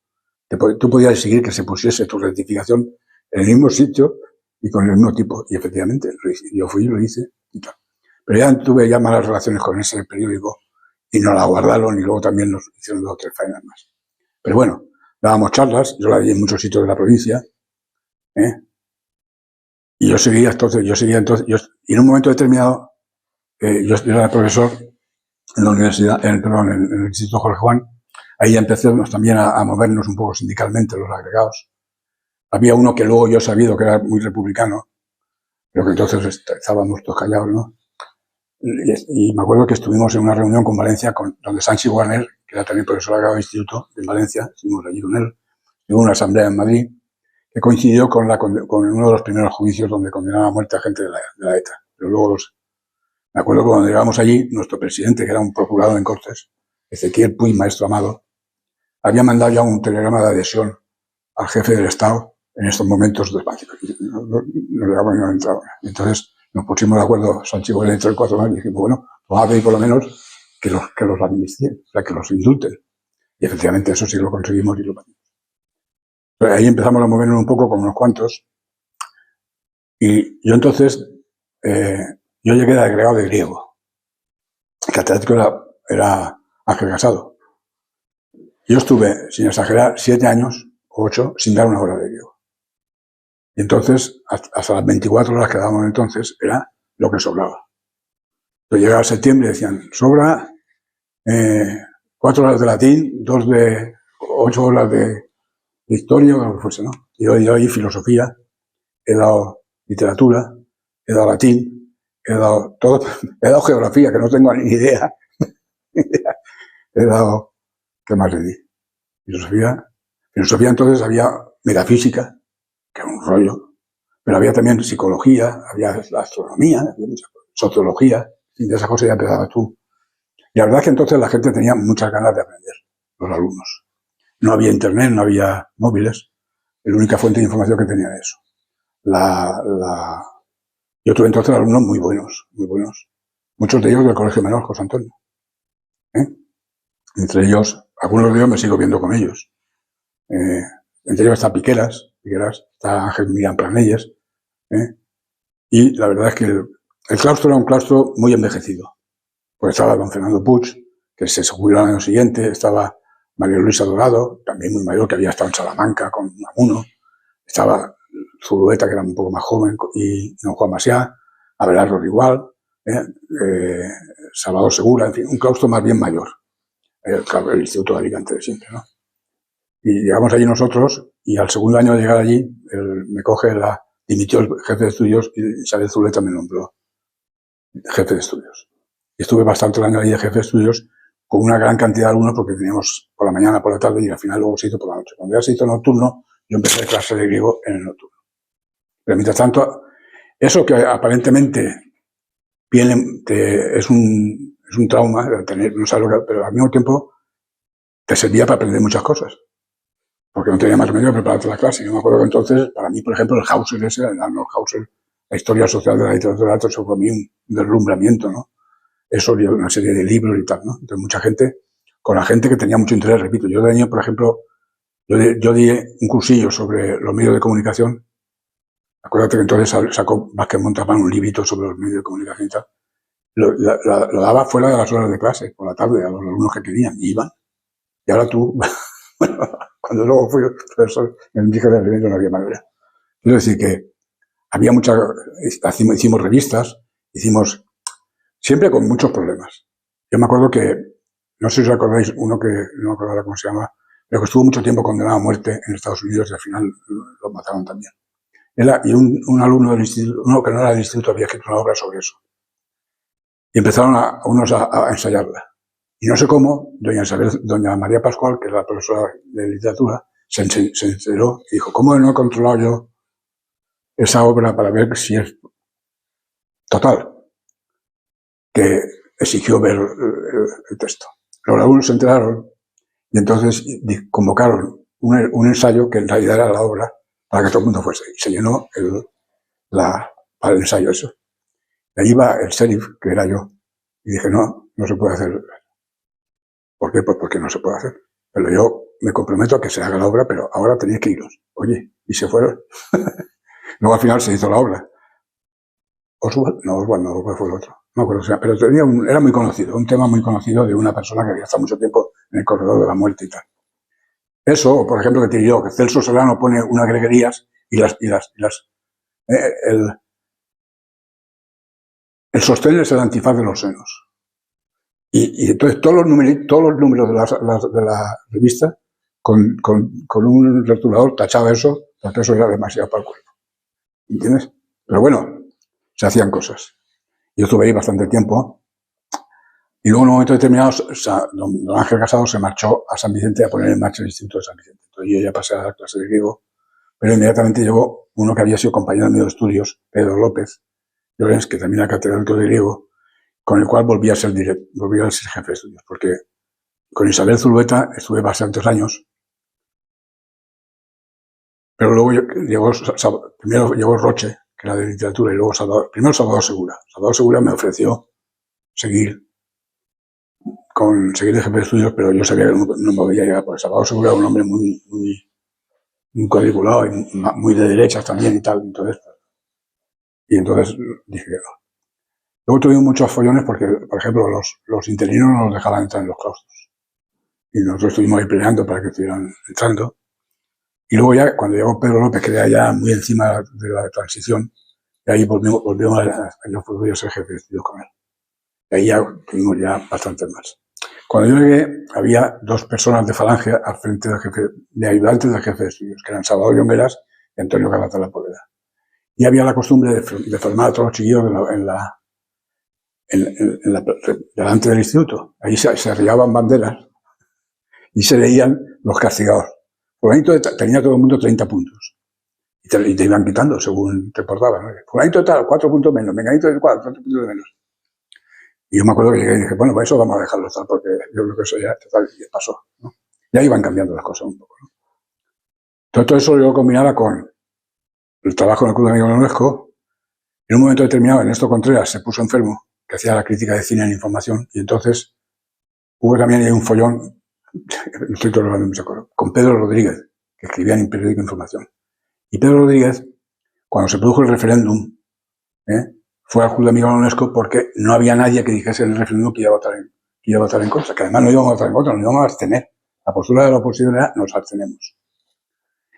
tú podías exigir que se pusiese tu rectificación en el mismo sitio y con el mismo tipo. Y efectivamente, yo fui y lo hice y tal. Pero ya tuve malas relaciones con ese periódico y nos la guardaron y luego también nos hicieron 2 o 3 faenas más. Pero bueno, dábamos charlas, yo la di en muchos sitios de la provincia, y yo seguía entonces, y en un momento determinado, yo era profesor en la universidad, en el Instituto Jorge Juan, ahí ya empezamos también a movernos un poco sindicalmente los agregados. Había uno que luego yo he sabido que era muy republicano, pero que entonces estábamos todos callados, ¿no? Y me acuerdo que estuvimos en una reunión con Valencia, donde Sanchi Warner, que era también profesor agregado de instituto en Valencia, estuvimos allí con él, hubo una asamblea en Madrid, que coincidió con uno de los primeros juicios donde condenaba a muerte a gente de la ETA. Pero luego me acuerdo que cuando llegamos allí, nuestro presidente, que era un procurador en Cortes, Ezequiel Puig, maestro amado, había mandado ya un telegrama de adhesión al jefe del Estado en estos momentos de pánico. No entraba. Entonces nos pusimos de acuerdo, Sanchi Warner entre 4 años, y dijimos, bueno, vamos a pedir por lo menos que los amnistíen, o sea, que los indulten. Y efectivamente eso sí lo conseguimos y lo patimos. Pero ahí empezamos a movernos un poco con unos cuantos. Y yo entonces, yo llegué de agregado de griego. El catedrático era Ángel Casado. Yo estuve, sin exagerar, 7 años o 8 sin dar una hora de griego. Y entonces, hasta las 24 horas que dábamos entonces, era lo que sobraba. Entonces llegaba septiembre y decían, sobra 4 horas de latín, 8 horas de historia o lo que fuese, ¿no? Y hoy filosofía, he dado literatura, he dado latín, he dado todo, he dado geografía, que no tengo ni idea. He dado, ¿qué más le di? Filosofía entonces había metafísica, que era un rollo, pero había también psicología, había la astronomía, había sociología, y de esas cosas ya empezabas tú. Y la verdad es que entonces la gente tenía muchas ganas de aprender, los alumnos. No había internet, no había móviles, la única fuente de información que tenía era eso. Yo tuve entonces alumnos muy buenos, muchos de ellos del Colegio Menor José Antonio. Entre ellos, algunos de ellos me sigo viendo con ellos. Entre ellos está Piqueras, está Ángel Miriam Planelles. Y la verdad es que el claustro era un claustro muy envejecido. Pues estaba don Fernando Puig, que se jubiló al año siguiente, estaba María Luisa Dorado, también muy mayor, que había estado en Salamanca con Unamuno, estaba Zulueta, que era un poco más joven, y don Juan Maciá, Abelardo Rigual, Salvador Segura, en fin, un claustro más bien mayor. Claro, el Instituto de Alicante de siempre, ¿no? Y llegamos allí nosotros, y al segundo año de llegar allí, me coge dimitió el jefe de estudios y Isabel Zuleta me nombró jefe de estudios. Y estuve bastante el año ahí de jefe de estudios con una gran cantidad de alumnos porque teníamos por la mañana, por la tarde y al final luego se hizo por la noche. Cuando ya se hizo nocturno, yo empecé clase de griego en el nocturno. Pero mientras tanto, eso que aparentemente es un trauma, no sabes lo que, pero al mismo tiempo te servía para aprender muchas cosas. Porque no tenía más remedio que prepararte la clase. Yo me acuerdo que entonces, para mí, por ejemplo, el Hauser el Arnold Hauser, la historia social de la literatura, eso fue un deslumbramiento, ¿no? Eso dio una serie de libros y tal, ¿no? Entonces, mucha gente, con la gente que tenía mucho interés, repito, yo de año, por ejemplo, yo di un cursillo sobre los medios de comunicación. Acuérdate que entonces sacó Vázquez Montalbán un librito sobre los medios de comunicación y tal. Lo daba fuera de las horas de clase, por la tarde, a los alumnos que querían, y iban. Y ahora tú, bueno, cuando luego fui profesor en el Ministerio de Alimentos no había manera. Quiero decir que había hicimos revistas, siempre con muchos problemas. Yo me acuerdo que, no sé si os acordáis, uno que no me acuerdo cómo se llama, pero que estuvo mucho tiempo condenado a muerte en Estados Unidos y al final lo mataron también. Y un alumno del instituto, uno que no era del instituto, había escrito una obra sobre eso. Y empezaron unos a ensayarla. Y no sé cómo, doña María Pascual, que era la profesora de literatura, se enteró y dijo, ¿cómo no he controlado yo esa obra para ver si es total? Que exigió ver el texto. Los alumnos se enteraron y entonces convocaron un ensayo que en realidad era la obra para que todo el mundo fuese. Y se llenó para el ensayo eso. Y ahí iba el sheriff, que era yo. Y dije, no se puede hacer. ¿Por qué? Pues porque no se puede hacer. Pero yo me comprometo a que se haga la obra, pero ahora tenéis que iros. Oye, y se fueron. Luego al final se hizo la obra. Oswald no, fue el otro. No me acuerdo, pero era muy conocido, un tema muy conocido de una persona que había estado mucho tiempo en el corredor de la muerte y tal. Eso, por ejemplo, que te digo, que Celso Serrano pone unas greguerías el sostén es el antifaz de los senos. Y entonces todos los números de la revista, con un rotulador tachaba eso, porque eso era demasiado para el cuerpo. ¿Entiendes? Pero bueno, se hacían cosas. Yo estuve ahí bastante tiempo. Y luego en un momento determinado, don Ángel Casado se marchó a San Vicente a poner en marcha el Instituto de San Vicente. Entonces yo ya pasé a la clase de griego, pero inmediatamente llegó uno que había sido compañero mío de estudios, Pedro López Llorens, que también era catedrático de griego, con el cual volví a ser jefe de estudios, porque con Isabel Zulueta estuve bastantes años, pero luego primero llegó Roche, que era de literatura, y luego primero Salvador Segura. Salvador Segura me ofreció seguir de jefe de estudios, pero yo sabía que no me podía llegar, porque Salvador Segura era un hombre muy cuadriculado y muy de derechas también y tal, entonces dije que no. Luego tuvimos muchos follones porque, por ejemplo, los interinos no nos dejaban entrar en los claustros. Y nosotros estuvimos ahí peleando para que estuvieran entrando. Y luego ya, cuando llegó Pedro López, que era ya muy encima de la transición, y ahí volvimos a ser jefe de estudios con él. Y ahí ya tuvimos ya bastantes más. Cuando yo llegué, había dos personas de Falange al frente de ayudantes del jefe de estudios, que eran Salvador Llongueras y Antonio Calatala Poveda. Y había la costumbre de formar a todos los chiquillos delante del instituto. Ahí se arriaban banderas y se leían los castigados. Fulanito tenía todo el mundo 30 puntos. Y te iban quitando según te portaban, ¿no? Fulanito tal, 4 puntos menos. Menganito del 4 puntos menos. Y yo me acuerdo que llegué y dije, bueno, pues eso vamos a dejarlo estar, porque yo creo que eso ya pasó, ¿no? Ya iban cambiando las cosas un poco, ¿no? Entonces, todo eso yo combinaba con el trabajo en el Club de Amigos de la UNESCO. En un momento determinado, Ernesto Contreras se puso enfermo, que hacía la crítica de cine en información, y entonces hubo también ahí un follón, no estoy todo hablando, no me acuerdo, con Pedro Rodríguez, que escribía en Periódico Información. Y Pedro Rodríguez, cuando se produjo el referéndum, fue al Club de Amigos de la UNESCO porque no había nadie que dijese en el referéndum que iba a votar en contra, que además no íbamos a votar en contra, nos íbamos a abstener. La postura de la oposición era nos abstenemos.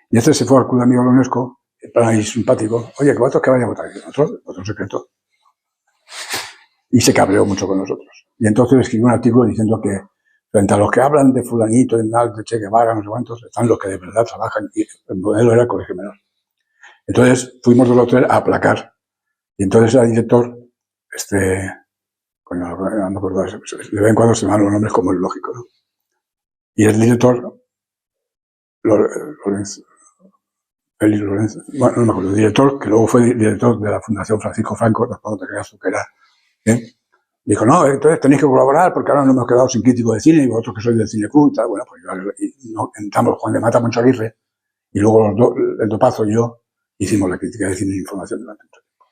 Y se fue al Club de Amigos de la UNESCO en plan ahí simpático, oye, que vosotros que vais a votar, y nosotros, voto secreto. Y se cabreó mucho con nosotros. Y entonces escribió un artículo diciendo que frente a los que hablan de fulanito, de Che Guevara, no sé cuántos, están los que de verdad trabajan, y el modelo era el colegio menor. Entonces fuimos del hotel a aplacar. Y entonces el director, coño, no me acuerdo, de vez en cuando se me dan los nombres como es lógico, ¿no? Y el director, Lorenzo, Félix Lorenzo, bueno, no me acuerdo, el director, que luego fue director de la Fundación Francisco Franco, tampoco te creas tú que era, ¿eh? Dijo, no, entonces tenéis que colaborar porque ahora nos hemos quedado sin crítico de cine y vosotros que sois del Cine Club y tal. Bueno, pues entramos Juan de Mata, Moncho Aguirre, y luego el Dopazo y yo hicimos la crítica de cine e información durante mucho tiempo.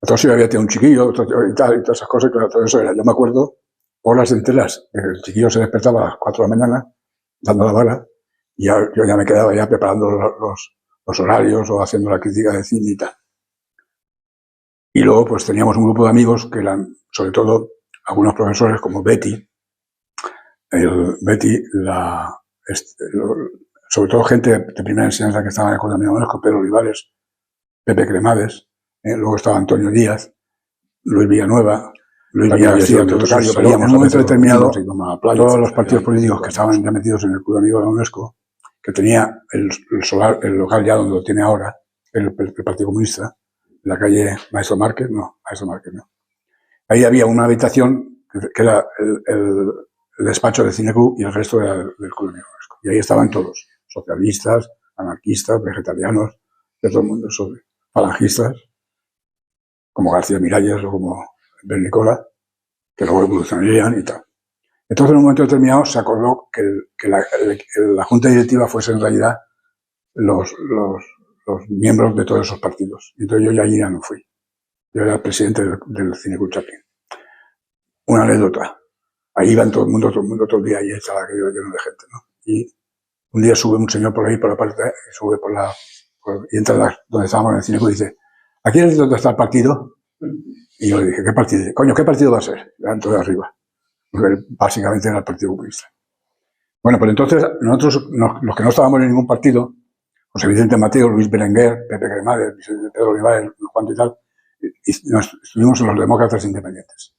Entonces yo había tenido un chiquillo y tal, y todas esas cosas, claro, todo eso era. Yo me acuerdo, horas enteras, el chiquillo se despertaba a las 4 de la mañana, dando la vara, y yo ya me quedaba ya preparando los horarios o haciendo la crítica de cine y tal. Y luego pues teníamos un grupo de amigos que eran, sobre todo, algunos profesores como Betty, sobre todo gente de primera enseñanza que estaba en la Economía UNESCO, Pedro Olivares, Pepe Cremades, luego estaba Antonio Díaz, Luis Villanueva, Luis Villagarcía, pero en un momento determinado todos los partidos políticos que estaban ya metidos en el Club Amigo de la UNESCO, que tenía el local ya donde lo tiene ahora, el Partido Comunista, en la calle Maestro Márquez, no. Ahí había una habitación que era el despacho del Cine Club y el resto era del Club Amigo de la UNESCO. Y ahí estaban todos, socialistas, anarquistas, vegetarianos, de todo el mundo, falangistas, como García Miralles o como Bernicola, que luego evolucionarían y tal. Entonces, en un momento determinado, se acordó que la junta directiva fuese en realidad los miembros de todos esos partidos. Y entonces yo allí ya no fui. Yo era el presidente del Cine Club Chaplin. Una anécdota. Ahí iban todo el mundo todo el día, y estaba aquello lleno de gente, ¿no? Y un día sube un señor por ahí, por la parte, sube y entra donde estábamos en el Cine Club y dice, ¿aquí es donde está el partido? Y yo le dije, ¿qué partido? Coño, ¿qué partido va a ser? Dentro de arriba. Porque básicamente era el Partido Comunista. Bueno, pues entonces nosotros, los que no estábamos en ningún partido, José Vicente Mateo, Luis Berenguer, Pepe Cremades, Pedro Olivares, Juan y tal, y nos estuvimos en los demócratas independientes.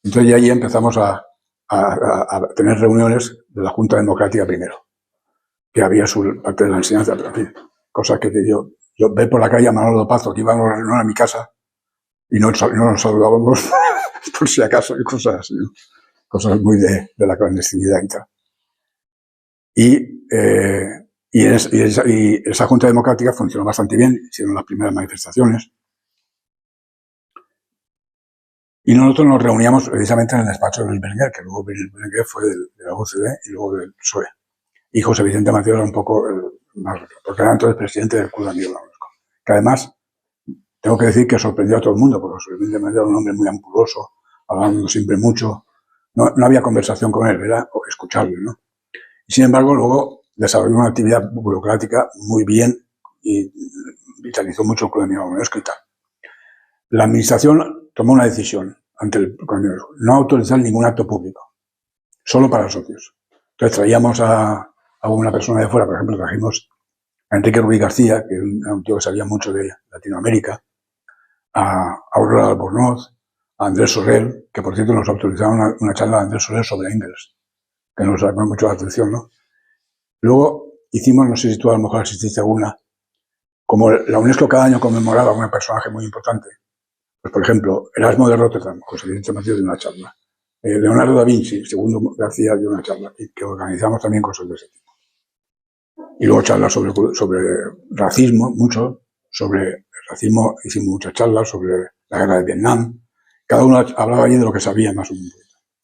Entonces ya allí empezamos a tener reuniones de la Junta Democrática primero, que había su parte de la enseñanza, pero en fin, cosas que yo ve por la calle a Manolo Pazo, que íbamos a reunir a mi casa, y no nos saludábamos por si acaso, y cosas así, ¿no? Cosas muy de la clandestinidad y tal. Y esa Junta Democrática funcionó bastante bien, hicieron las primeras manifestaciones. Y nosotros nos reuníamos precisamente en el despacho de Luis Berenguer, que luego Luis Berenguer fue de la UCD y luego del PSOE. Y José Vicente Mateo era un poco más, porque era entonces presidente del Club Amigo de la UNESCO. Que además, tengo que decir que sorprendió a todo el mundo, porque José Vicente Mateo era un hombre muy ampuloso, hablando siempre mucho. No había conversación con él, era escucharle, ¿no? Y sin embargo, luego desarrolló una actividad burocrática muy bien y vitalizó mucho el Club Amigo de la UNESCO y tal. La administración tomó una decisión ante el Club Amigo de la UNESCO, no autorizar ningún acto público, solo para socios. Entonces traíamos a una persona de fuera, por ejemplo, trajimos a Enrique Rubí García, que era un tío que sabía mucho de Latinoamérica, a Aurora Albornoz, a Andrés Sorel, que por cierto nos autorizaron una charla de Andrés Sorel sobre Engels, que nos llamó mucho la atención, ¿no? Luego hicimos, no sé si tú a lo mejor asististe a alguna, como la UNESCO cada año conmemoraba a un personaje muy importante. Pues, por ejemplo, Erasmo de Rotterdam, José Vicente Mateo dio una charla. Leonardo da Vinci, Segundo García dio una charla, que organizamos también cosas de ese tipo. Y luego charlas sobre racismo, mucho, sobre racismo, hicimos muchas charlas sobre la guerra de Vietnam. Cada uno hablaba allí de lo que sabía más o menos.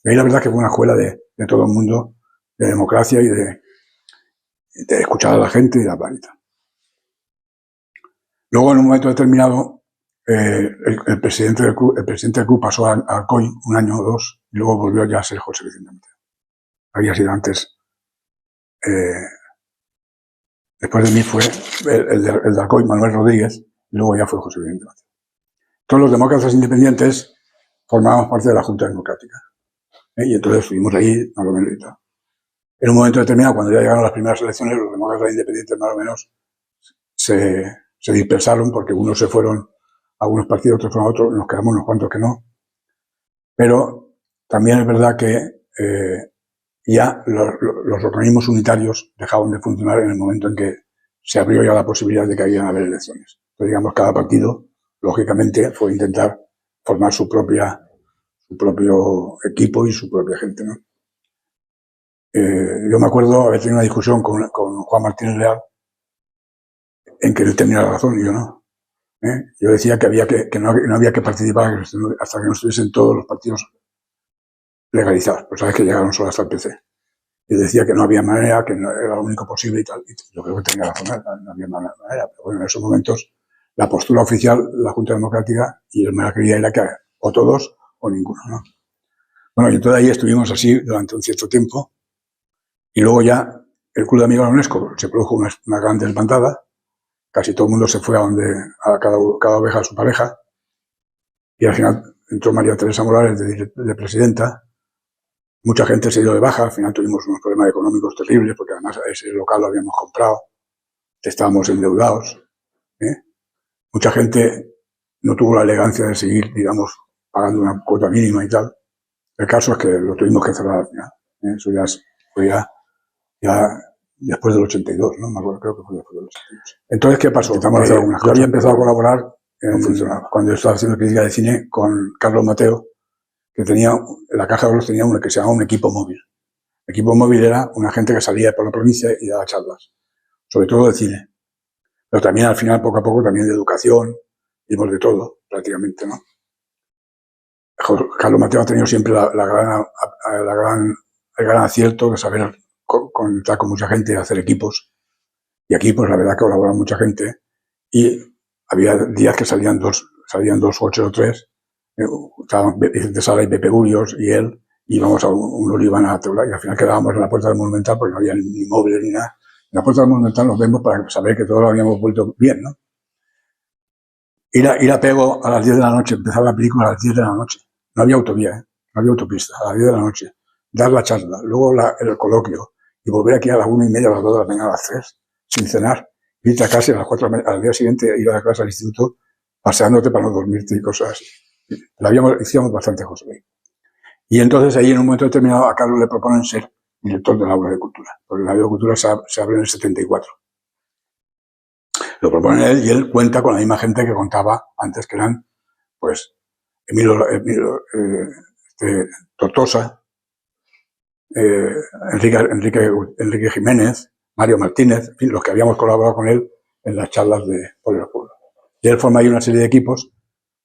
Y ahí la verdad que fue una escuela de todo el mundo, de democracia y de escuchar a la gente y la planeta. Luego, en un momento determinado, el presidente del club pasó a Alcoy un año o dos y luego volvió ya a ser José Vicente Mateo. Había sido antes, después de mí fue el de Alcoy, Manuel Rodríguez, y luego ya fue José Vicente Mateo. Todos los demócratas independientes formábamos parte de la Junta Democrática. Y entonces estuvimos ahí, más o menos y tal. En un momento determinado, cuando ya llegaron las primeras elecciones, los demócratas independientes más o menos se se dispersaron porque unos se fueron a unos partidos, otros fueron a otros, nos quedamos unos cuantos que no. Pero también es verdad que ya los organismos unitarios dejaban de funcionar en el momento en que se abrió ya la posibilidad de que iban a haber elecciones. Entonces, digamos, cada partido, lógicamente, fue intentar formar su propio equipo y su propia gente, ¿no? Yo me acuerdo haber tenido una discusión con Juan Martínez Leal en que él tenía la razón y yo no. Yo decía que no había que participar hasta que no estuviesen todos los partidos legalizados. Pues sabes que llegaron solo hasta el PC. Y decía que no había manera, que no era lo único posible y tal. Y yo creo que tenía razón, no había manera. Pero bueno, en esos momentos la postura oficial, la Junta Democrática, y él me la creía, era que o todos o ninguno, ¿no? Bueno, y entonces ahí estuvimos así durante un cierto tiempo. Y luego ya el Club de Amigos de la UNESCO se produjo una gran desbandada. Casi todo el mundo se fue a cada oveja a su pareja. Y al final entró María Teresa Morales de presidenta. Mucha gente se dio de baja. Al final tuvimos unos problemas económicos terribles porque además ese local lo habíamos comprado. Estábamos endeudados. Mucha gente no tuvo la elegancia de seguir, digamos, pagando una cuota mínima y tal. El caso es que lo tuvimos que cerrar al final. Eso ya fue ya después del 82, ¿no? Me acuerdo, creo que fue después del 82. Entonces, ¿qué pasó? Yo había empezado a colaborar cuando yo estaba haciendo crítica de cine con Carlos Mateo, que la Caja de Oro tenía uno que se llamaba un equipo móvil. El equipo móvil era una gente que salía por la provincia y daba charlas, sobre todo de cine. Pero también al final, poco a poco, también de educación, dimos de todo, prácticamente, ¿no? Carlos Mateo ha tenido siempre el gran acierto de saber conectar con mucha gente y hacer equipos. Y aquí, pues la verdad que colabora mucha gente. Y había días que salían dos, 8 o 3. Estaban Vicente Sala y Pepe Urios y él. Íbamos a un Oliván a Teula y al final quedábamos en la puerta del Monumental porque no había ni móviles ni nada. En la puerta del Monumental nos vemos para saber que todo lo habíamos vuelto bien, ¿no? Ir a Pego a las 10 de la noche, empezar la película a las 10 de la noche. No había autovía, no había autopista, a las 10 de la noche. Dar la charla, luego el coloquio y volver aquí a las 1:30, a las 2 de la mañana, a las 3, sin cenar. Irte a casa y a las 4 al día siguiente ir a la clase al instituto, paseándote para no dormirte y cosas así. Hicimos bastante cosas ahí. Y entonces ahí en un momento determinado a Carlos le proponen ser director del Aula de Cultura, porque el Aula de Cultura se abre en el 74. Lo propone él y él cuenta con la misma gente que contaba antes, que eran, pues, Tortosa, Enrique Jiménez, Mario Martínez, en fin, los que habíamos colaborado con él en las charlas de Por el Pueblo. Y él forma ahí una serie de equipos,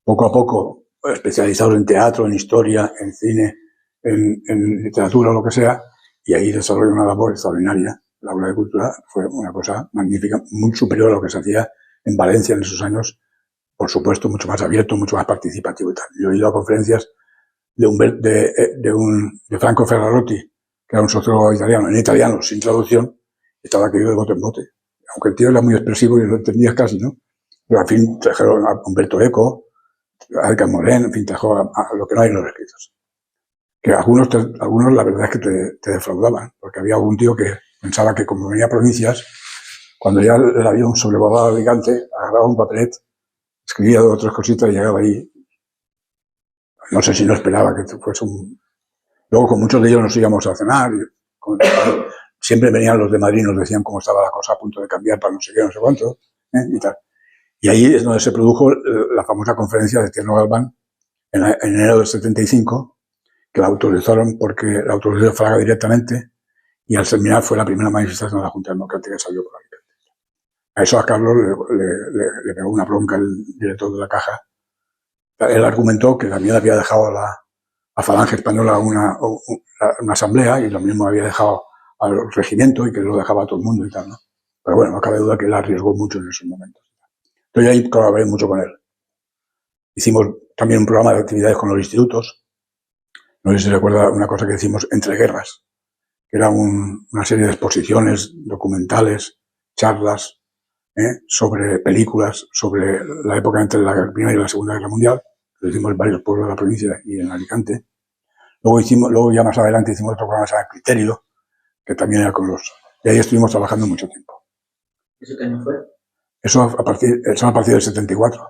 poco a poco, especializados en teatro, en historia, en cine, en literatura o lo que sea, y ahí desarrolla una labor extraordinaria. La Aula de Cultura fue una cosa magnífica, muy superior a lo que se hacía en Valencia en esos años, por supuesto, mucho más abierto, mucho más participativo y tal. Yo he ido a conferencias de Franco Ferrarotti, que era un sociólogo italiano, en italiano, sin traducción, estaba aquello de bote en bote. Aunque el tío era muy expresivo y lo entendías casi, ¿no? Pero al fin trajeron a Humberto Eco, a Edgar Morin, en fin, trajo a lo que no hay en los escritos. Que algunos la verdad es que te defraudaban, porque había algún tío que pensaba que como venía a provincias, cuando ya el avión sobrevolaba Alicante, agarraba un papelet, escribía 2 o 3 cositas y llegaba ahí. No sé si no esperaba que fuese un... Luego con muchos de ellos nos íbamos a cenar. Siempre venían los de Madrid y nos decían cómo estaba la cosa a punto de cambiar para no sé qué, no sé cuánto, y tal. Y ahí es donde se produjo la famosa conferencia de Tierno Galván en enero del 75, que la autorizaron porque la autorizó Fraga directamente, y al terminar fue la primera manifestación de la Junta Democrática que salió por ahí. A eso a Carlos le pegó una bronca el director de la Caja. Él argumentó que también había dejado a Falange Española una asamblea y lo mismo había dejado al regimiento y que lo dejaba a todo el mundo y tal, ¿no? Pero bueno, no cabe duda que él arriesgó mucho en esos momentos. Entonces ahí colaboré mucho con él. Hicimos también un programa de actividades con los institutos. No sé si se recuerda una cosa que hicimos entre guerras, que era una serie de exposiciones, documentales, charlas, sobre películas, sobre la época entre la Primera y la Segunda Guerra Mundial. Lo hicimos en varios pueblos de la provincia y en Alicante. Luego ya más adelante hicimos otro programa que se llama Criterio, que también era con los... Y ahí estuvimos trabajando mucho tiempo. ¿Eso qué año fue? Eso a partir del 74.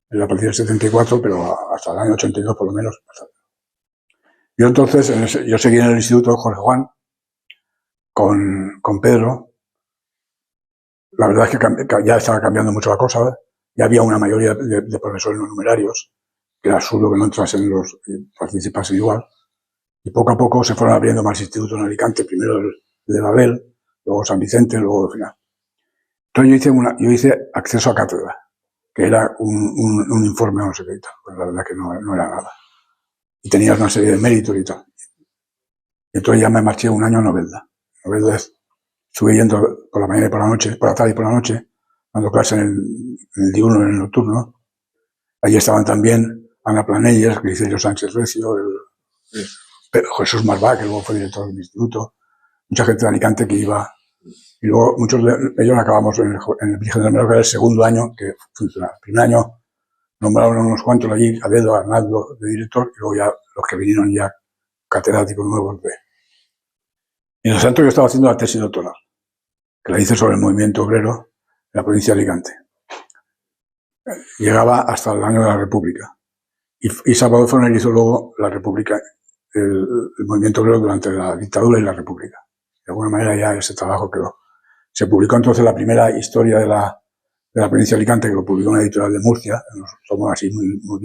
Es a partir del 74, pero hasta el año 82 por lo menos. Yo entonces, yo seguí en el instituto Jorge Juan con Pedro. La verdad es que ya estaba cambiando mucho la cosa, ¿eh? Ya había una mayoría de profesores no numerarios, que era absurdo que no entrasen los participasen igual. Y poco a poco se fueron abriendo más institutos en Alicante, primero el de Babel, luego San Vicente, luego al final. Entonces yo hice acceso a cátedra, que era un informe no sé qué y tal, pues la verdad que no era nada. Y tenías una serie de méritos y tal. Y entonces ya me marché un año a Novelda. Novelda estuve yendo por la mañana y por la noche, por la tarde y por la noche, dando clases en el diurno y en el nocturno. Allí estaban también Ana Planelles, Griselio Sánchez Recio, Jesús Marvá, que luego fue director del instituto, mucha gente de Alicante que iba. Y luego muchos de ellos acabamos en el Virgen del Menor, que era el segundo año que funcionaba. El primer año nombraron unos cuantos allí, a Dedo, a Arnaldo de director, y luego ya los que vinieron ya catedráticos nuevos. Y en el centro yo estaba haciendo la tesis doctoral, que la hice sobre el movimiento obrero en la provincia de Alicante. Llegaba hasta el año de la República. Y Salvador Forner hizo luego la República, el movimiento obrero durante la dictadura y la República. De alguna manera ya ese trabajo quedó. Se publicó entonces la primera historia de la provincia de Alicante, que lo publicó una editorial de Murcia, nos tomó así muy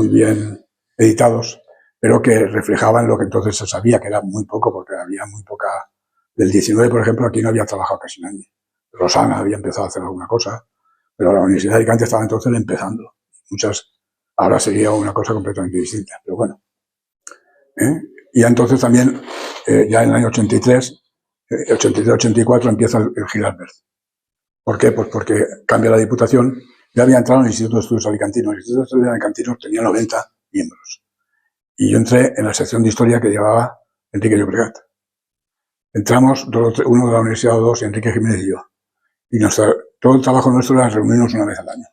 bien editados, pero que reflejaban lo que entonces se sabía, que era muy poco, porque había muy poca. Del 19, por ejemplo, aquí no había trabajado casi nadie. Rosana había empezado a hacer alguna cosa, pero la Universidad de Alicante estaba entonces empezando. Ahora sería una cosa completamente distinta, pero bueno. Y entonces también, ya en el año 83, 83-84 empieza el Gilabert. ¿Por qué? Pues porque cambia la Diputación. Ya había entrado en el Instituto de Estudios Alicantinos. El Instituto de Estudios Alicantinos tenía 90 miembros. Y yo entré en la sección de Historia que llevaba Enrique Llobregat. Entramos, uno de la universidad o dos, Enrique Jiménez y yo. Y todo el trabajo nuestro era reunirnos una vez al año.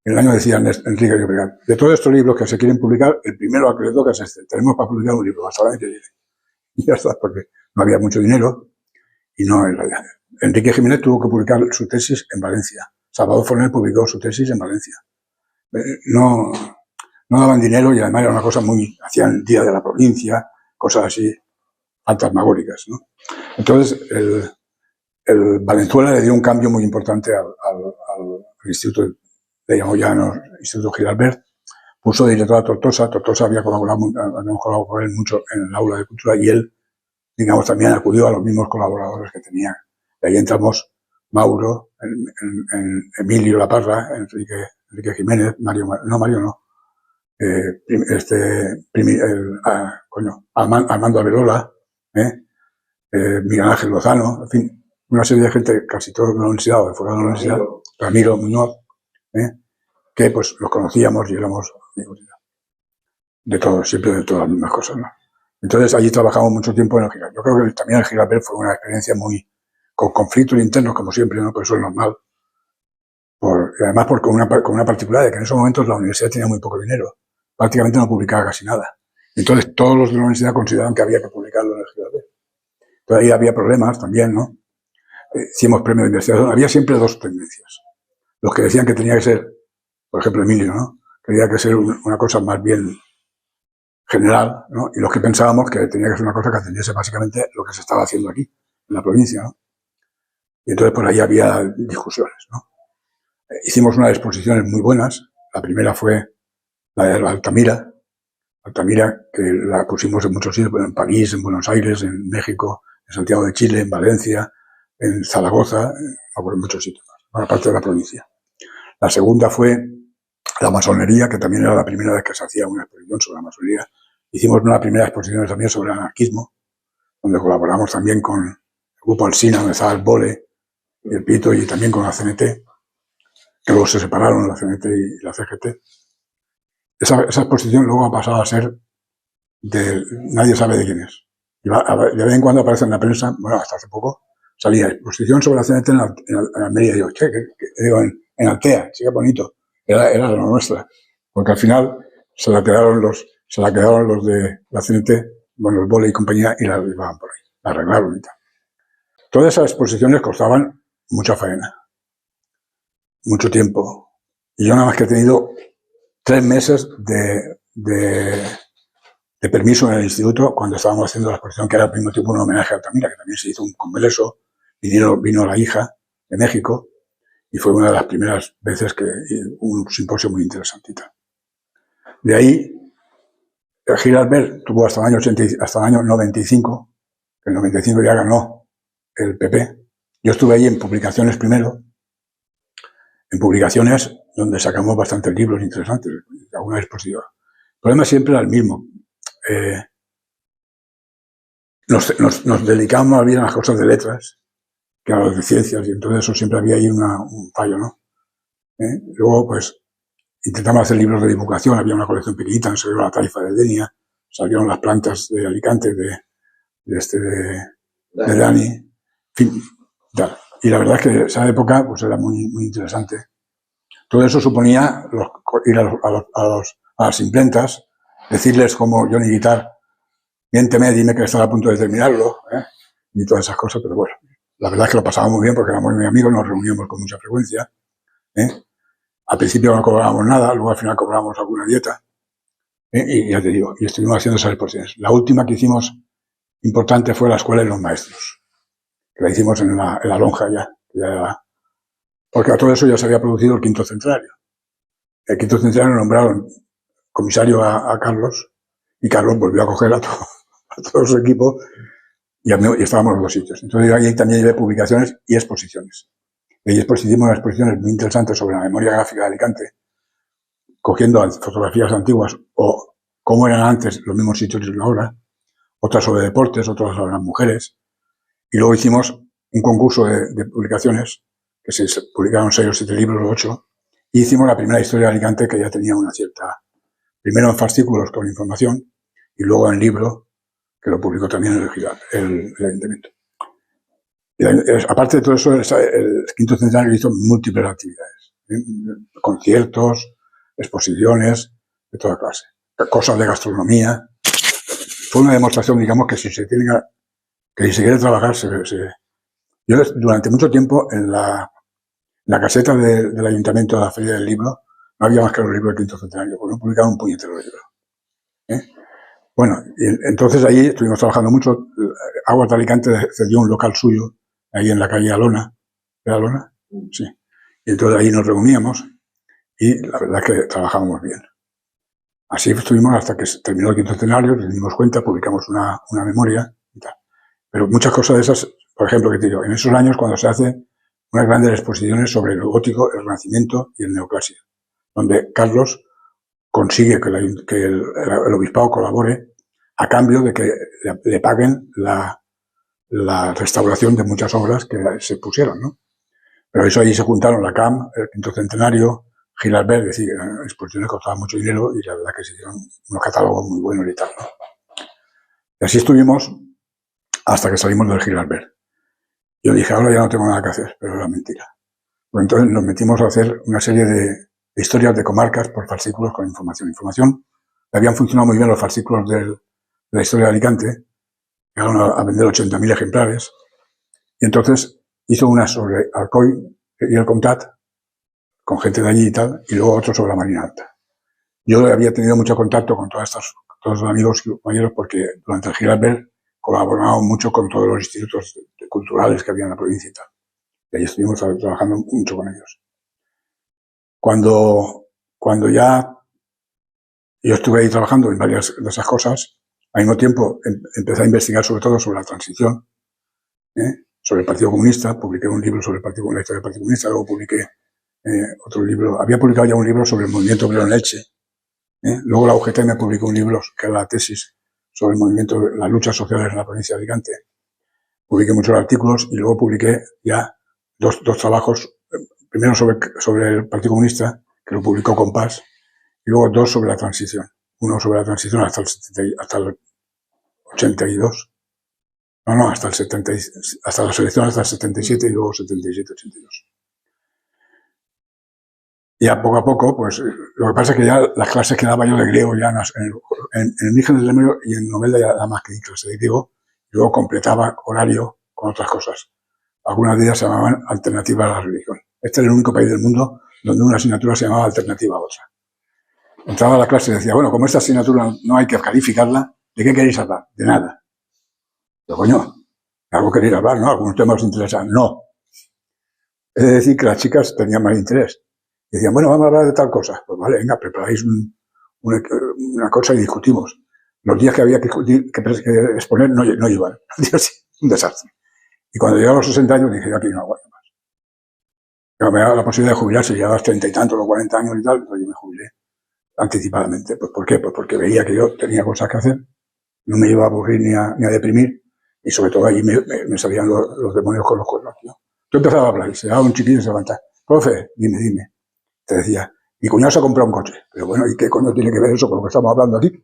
En el año decía Enrique Llobregat, de todos estos libros que se quieren publicar, el primero al que le toca es este. Tenemos para publicar un libro, hasta el año que viene. Y ya está, porque no había mucho dinero y no en realidad. Enrique Jiménez tuvo que publicar su tesis en Valencia. Salvador Forner publicó su tesis en Valencia. No daban dinero y además era una cosa hacían el Día de la Provincia, cosas así fantasmagóricas, ¿no? Entonces, el Valenzuela le dio un cambio muy importante al instituto, le llamó ya Instituto Gilabert, puso de director a Tortosa. Tortosa habíamos colaborado con él mucho en el aula de cultura y él, digamos, también acudió a los mismos colaboradores que tenía. Y ahí entramos Mauro, Emilio Laparra, Enrique Jiménez, Armando Averola, Miguel Ángel Lozano, en fin, una serie de gente, casi todos de la universidad o de fuera de la universidad, Ramiro Muñoz, que pues los conocíamos y éramos amigos de todos, siempre de todas las mismas cosas, ¿no? Entonces allí trabajamos mucho tiempo en el Gilabert. Yo creo que también el Gilabert fue una experiencia con conflictos internos, como siempre, ¿no? Pero eso es normal. Y además con una particularidad, que en esos momentos la universidad tenía muy poco dinero. Prácticamente no publicaba casi nada. Entonces todos los de la universidad consideraban que había que publicarlo en el Gilabert. Entonces ahí había problemas también, ¿no? Hicimos premio de investigación. Había siempre dos tendencias. Los que decían que tenía que ser, por ejemplo, Emilio, ¿no? Tenía que ser una cosa más bien general, ¿no? Y los que pensábamos que tenía que ser una cosa que atendiese básicamente lo que se estaba haciendo aquí, en la provincia, ¿no? Y entonces por ahí había discusiones, ¿no? Hicimos unas exposiciones muy buenas. La primera fue la de Altamira, que la pusimos en muchos sitios, en París, en Buenos Aires, en México, en Santiago de Chile, en Valencia, en Zaragoza, en muchos sitios más, para parte de la provincia. La segunda fue la masonería, que también era la primera vez que se hacía una exposición sobre la masonería. Hicimos una primera exposición también sobre el anarquismo, donde colaboramos también con el grupo Alsina, donde estaba el Bole y el Pito, y también con la CNT, que luego se separaron la CNT y la CGT. Esa exposición luego ha pasado a ser nadie sabe de quién es. De vez en cuando aparece en la prensa, bueno, hasta hace poco, salía exposición sobre la CNT en Almería. Y yo, digo, en Altea, sí que bonito. Era la nuestra. Porque al final se la quedaron los de la CNT, bueno, el Bole y compañía, y la llevaban por ahí. La arreglaron y tal. Todas esas exposiciones costaban mucha faena, mucho tiempo. Y yo nada más que he tenido 3 meses de permiso en el instituto cuando estábamos haciendo la exposición, que era al mismo tiempo un homenaje a Altamira, que también se hizo un congreso, y vino la hija de México, y fue una de las primeras veces que un simposio muy interesantita. De ahí, Gil Albert tuvo hasta el año 95, que en el 95 ya ganó el PP. Yo estuve ahí en publicaciones primero, en publicaciones donde sacamos bastantes libros interesantes, alguna exposición. El problema siempre era el mismo. Nos dedicábamos más bien a las cosas de letras que a las de ciencias, y entonces eso siempre había ahí un fallo, ¿no? Luego, pues, intentamos hacer libros de divulgación, había una colección pequeñita, salió la taifa de Denia, salieron las plantas de Alicante, de Dani, en fin, tal. Y la verdad es que esa época pues era muy, muy interesante. Todo eso suponía ir a las imprentas, decirles como Johnny Guitar, miénteme, dime que estaba a punto de terminarlo, y todas esas cosas, pero bueno, la verdad es que lo pasábamos muy bien porque éramos muy amigos, nos reuníamos con mucha frecuencia. Al principio no cobrábamos nada, luego al final cobrábamos alguna dieta, y ya te digo, y estuvimos haciendo esas exposiciones. La última que hicimos importante fue la Escuela de los Maestros, que la hicimos en la lonja ya era, porque a todo eso ya se había producido el quinto centenario. El quinto centenario nombraron comisario a Carlos, y Carlos volvió a coger a todo su equipo, y estábamos en los 2 sitios. Entonces ahí también llevé publicaciones y exposiciones. Y ahí hicimos unas exposiciones muy interesantes sobre la memoria gráfica de Alicante, cogiendo fotografías antiguas o cómo eran antes los mismos sitios que ahora, otras sobre deportes, otras sobre las mujeres. Y luego hicimos un concurso de publicaciones, que se publicaron 6 o 7 libros o 8, y hicimos la primera historia de Alicante, que ya tenía una cierta, primero en fascículos con información, y luego en libro, que lo publicó también el Ayuntamiento. Y aparte de todo eso, el quinto centenario hizo múltiples actividades, conciertos, exposiciones de toda clase, cosas de gastronomía. Fue una demostración, digamos, que si se quiere trabajar, Yo durante mucho tiempo en la caseta del Ayuntamiento de la Feria del Libro no había más que los libros del quinto centenario, porque no publicaban un puñetero libro. Bueno, y entonces ahí estuvimos trabajando mucho. Aguas de Alicante cedió un local suyo, ahí en la calle Alona. ¿Era Alona? Sí. Y entonces ahí nos reuníamos y la verdad es que trabajábamos bien. Así estuvimos hasta que terminó el quinto centenario, nos dimos cuenta, publicamos una memoria y tal. Pero muchas cosas de esas, por ejemplo, que te digo, en esos años cuando se hacen unas grandes exposiciones sobre el gótico, el renacimiento y el neoclásico, donde Carlos consigue que el obispado colabore a cambio de que le paguen la restauración de muchas obras que se pusieron, ¿no? Pero eso ahí se juntaron la CAM, el quinto centenario, Gil Albert, es decir, exposiciones costaban mucho dinero y la verdad que se hicieron unos catálogos muy buenos y tal, ¿no? Y así estuvimos hasta que salimos del Gil Albert. Yo dije, ahora ya no tengo nada que hacer, pero era mentira. Pues entonces nos metimos a hacer una serie de historias de comarcas por fascículos con información. Información, habían funcionado muy bien los fascículos de la historia de Alicante, llegaron a vender 80.000 ejemplares, y entonces hizo una sobre Alcoy y el Comtat, con gente de allí y tal, y luego otro sobre la Marina Alta. Yo había tenido mucho contacto con todos los amigos y compañeros porque durante el Gil Albert colaborábamos mucho con todos los institutos culturales que había en la provincia y tal. Y ahí estuvimos trabajando mucho con ellos. Cuando ya yo estuve ahí trabajando en varias de esas cosas, al mismo tiempo empecé a investigar sobre todo sobre la transición, sobre el Partido Comunista, publiqué un libro sobre la historia del Partido Comunista, luego publiqué otro libro, había publicado ya un libro sobre el movimiento obrero en Elche, luego la UGT me publicó un libro que era la tesis sobre el movimiento, las luchas sociales en la provincia de Alicante, publiqué muchos artículos y luego publiqué ya dos trabajos, primero sobre el Partido Comunista, que lo publicó Compás, y luego 2 sobre la transición. Uno sobre la transición hasta el 82. No, hasta las elecciones hasta el 77 y luego 77-82. Ya poco a poco, pues lo que pasa es que ya las clases que daba yo de griego ya en el Níger del Lemrio y en Novelda ya nada más que clase de griego, y luego completaba horario con otras cosas. algunas de ellas se llamaban alternativa a la religión. Este era el único país del mundo donde una asignatura se llamaba alternativa a otra. Entraba a la clase y decía, bueno, como esta asignatura no hay que calificarla, ¿de qué queréis hablar? De nada. Pero coño, algo queréis hablar, ¿no? Algunos temas os interesan. No. Es decir, que las chicas tenían más interés. Y decían, bueno, vamos a hablar de tal cosa. Pues vale, venga, preparáis una cosa y discutimos. Los días que había que exponer no iban. Un desastre. Y cuando llegaba a los 60 años dije, yo aquí no aguanto más. Pero me daba la posibilidad de jubilarse, llegaba a los 30 y tantos, los 40 años y tal, pues yo me jubilé anticipadamente. Pues ¿por qué? Pues porque veía que yo tenía cosas que hacer, no me iba a aburrir ni a deprimir, y sobre todo allí me salían los demonios con los cuernos, tío. Yo empezaba a hablar y se daba un chiquillo y se levantaba. Profe, dime. Te decía, mi cuñado se ha comprado un coche. Pero bueno, ¿y qué coño tiene que ver eso con lo que estamos hablando aquí?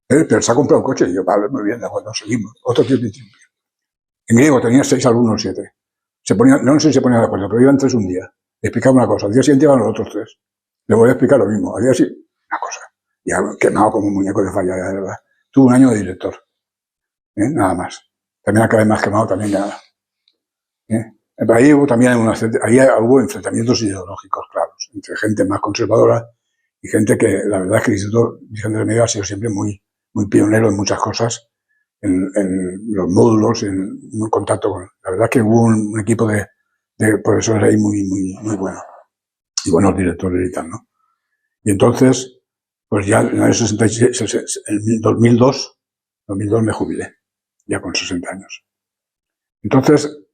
Pero se ha comprado un coche. Y yo, vale, muy bien, de acuerdo, seguimos. Otro tío. En griego tenía 6 alumnos, 7. No sé si se ponían de acuerdo, pero iban 3 un día. Le explicaba una cosa, al día siguiente iban los otros 3. Le voy a explicar lo mismo. Al día siguiente, una cosa. Ya quemado como un muñeco de falla, de verdad. Tuve un año de director. Nada más. También acabé más quemado también que nada. Ahí hubo también hubo enfrentamientos ideológicos claros entre gente más conservadora y gente que, la verdad es que el Instituto Vicente Remedio ha sido siempre muy pionero en muchas cosas, en los módulos, en un contacto con... La verdad es que hubo un equipo de profesores ahí muy bueno, y buenos directores y tal, ¿no? Y entonces, pues ya en el año 66, en 2002 me jubilé, ya con 60 años. Entonces,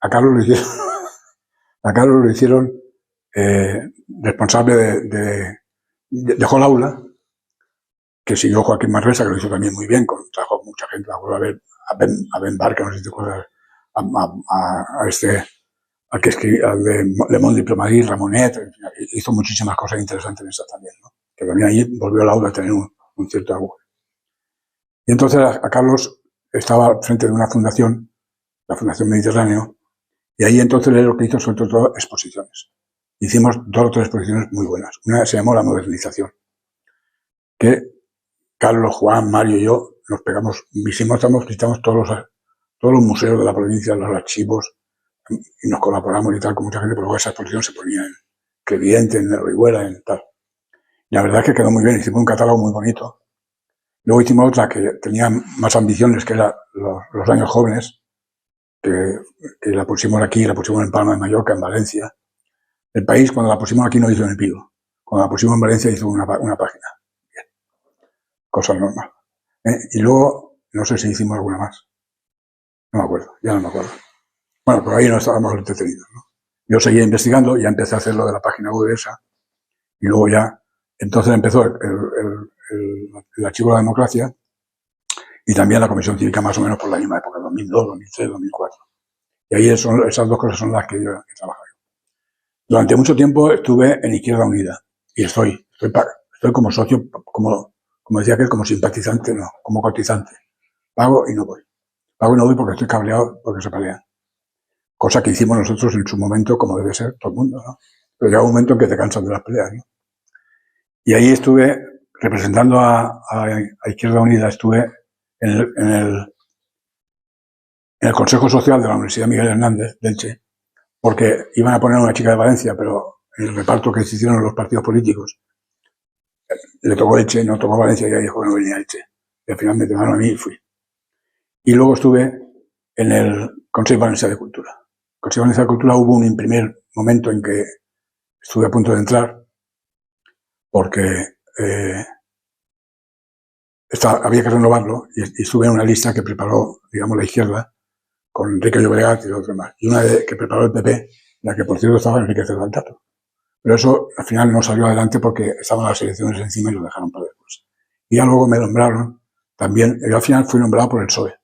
a Carlos lo hicieron responsable dejó el aula, que siguió Joaquín Manresa, que lo hizo también muy bien, trajo mucha gente, a Ben Barca, no sé si te acuerdas, al que escribía, al de Le Monde Diplomatique, Ramonet, hizo muchísimas cosas interesantes en esa también, ¿no? Que también ahí volvió el aula a tener un cierto auge. Y entonces a Carlos estaba al frente de una fundación, la Fundación Mediterráneo, y ahí entonces él lo que hizo sobre todo exposiciones. Hicimos 2 o 3 exposiciones muy buenas. Una se llamó La Modernización, que Carlos, Juan, Mario y yo nos pegamos, visitamos todos los museos de la provincia, los archivos, y nos colaboramos y tal con mucha gente, pero luego esa exposición se ponía en Crevillente, en Orihuela, en tal. Y la verdad es que quedó muy bien, hicimos un catálogo muy bonito. Luego hicimos otra que tenía más ambiciones, que era los años jóvenes, que la pusimos aquí, la pusimos en Palma de Mallorca, en Valencia. El País, cuando la pusimos aquí, no hizo ni pido. Cuando la pusimos en Valencia, hizo una página. Bien. Cosa normal. Y luego, no sé si hicimos alguna más. No me acuerdo, ya no me acuerdo. Bueno, por ahí no estábamos entretenidos, ¿no? Yo seguía investigando, ya empecé a hacer lo de la página web esa, y luego ya, entonces empezó el Archivo de la Democracia, y también la Comisión Cívica más o menos por la misma época, 2002, 2003, 2004. Y ahí esas 2 cosas son las que yo he trabajado. Durante mucho tiempo estuve en Izquierda Unida, y estoy como socio, como decía aquel, como simpatizante, no, como cotizante. Pago y no voy. Pago y no voy porque estoy cabreado, porque se pelean. Cosa que hicimos nosotros en su momento, como debe ser todo el mundo, ¿no? Pero llega un momento en que te cansas de las peleas, ¿no? Y ahí estuve representando a Izquierda Unida, estuve en el Consejo Social de la Universidad Miguel Hernández de Elche, porque iban a poner a una chica de Valencia, pero en el reparto que se hicieron los partidos políticos le tocó Elche, no tocó Valencia, y ella dijo que no venía a Elche. Y al final me llamaron a mí y fui. Y luego estuve en el Consejo Valencià de Cultura. En el Consejo Valencià de Cultura hubo un primer momento en que estuve a punto de entrar, porque había que renovarlo, y estuve en una lista que preparó, digamos, la izquierda, con Enrique Llobregat y otros más. Y una que preparó el PP, la que por cierto estaba Enrique Cervantato. Pero eso al final no salió adelante porque estaban las elecciones encima y lo dejaron para después. Y ya luego me nombraron también, yo al final fui nombrado por el PSOE,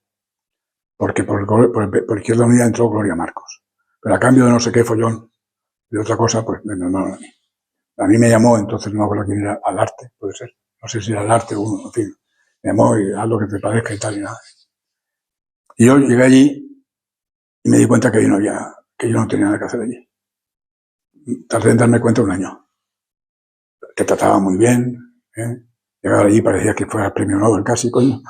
porque por Izquierda Unida entró Gloria Marcos. Pero a cambio de no sé qué follón, de otra cosa, pues me nombraron a mí. A mí me llamó, entonces no me acuerdo quién era, Alarte, puede ser. No sé si era Alarte o uno, en fin. Me llamó y haz lo que te parezca y tal y nada. Y yo llegué allí y me di cuenta que yo no tenía nada que hacer allí. Tardé en darme cuenta 1 año. Te trataba muy bien, Llegar allí parecía que fuera el premio Nobel casi, coño.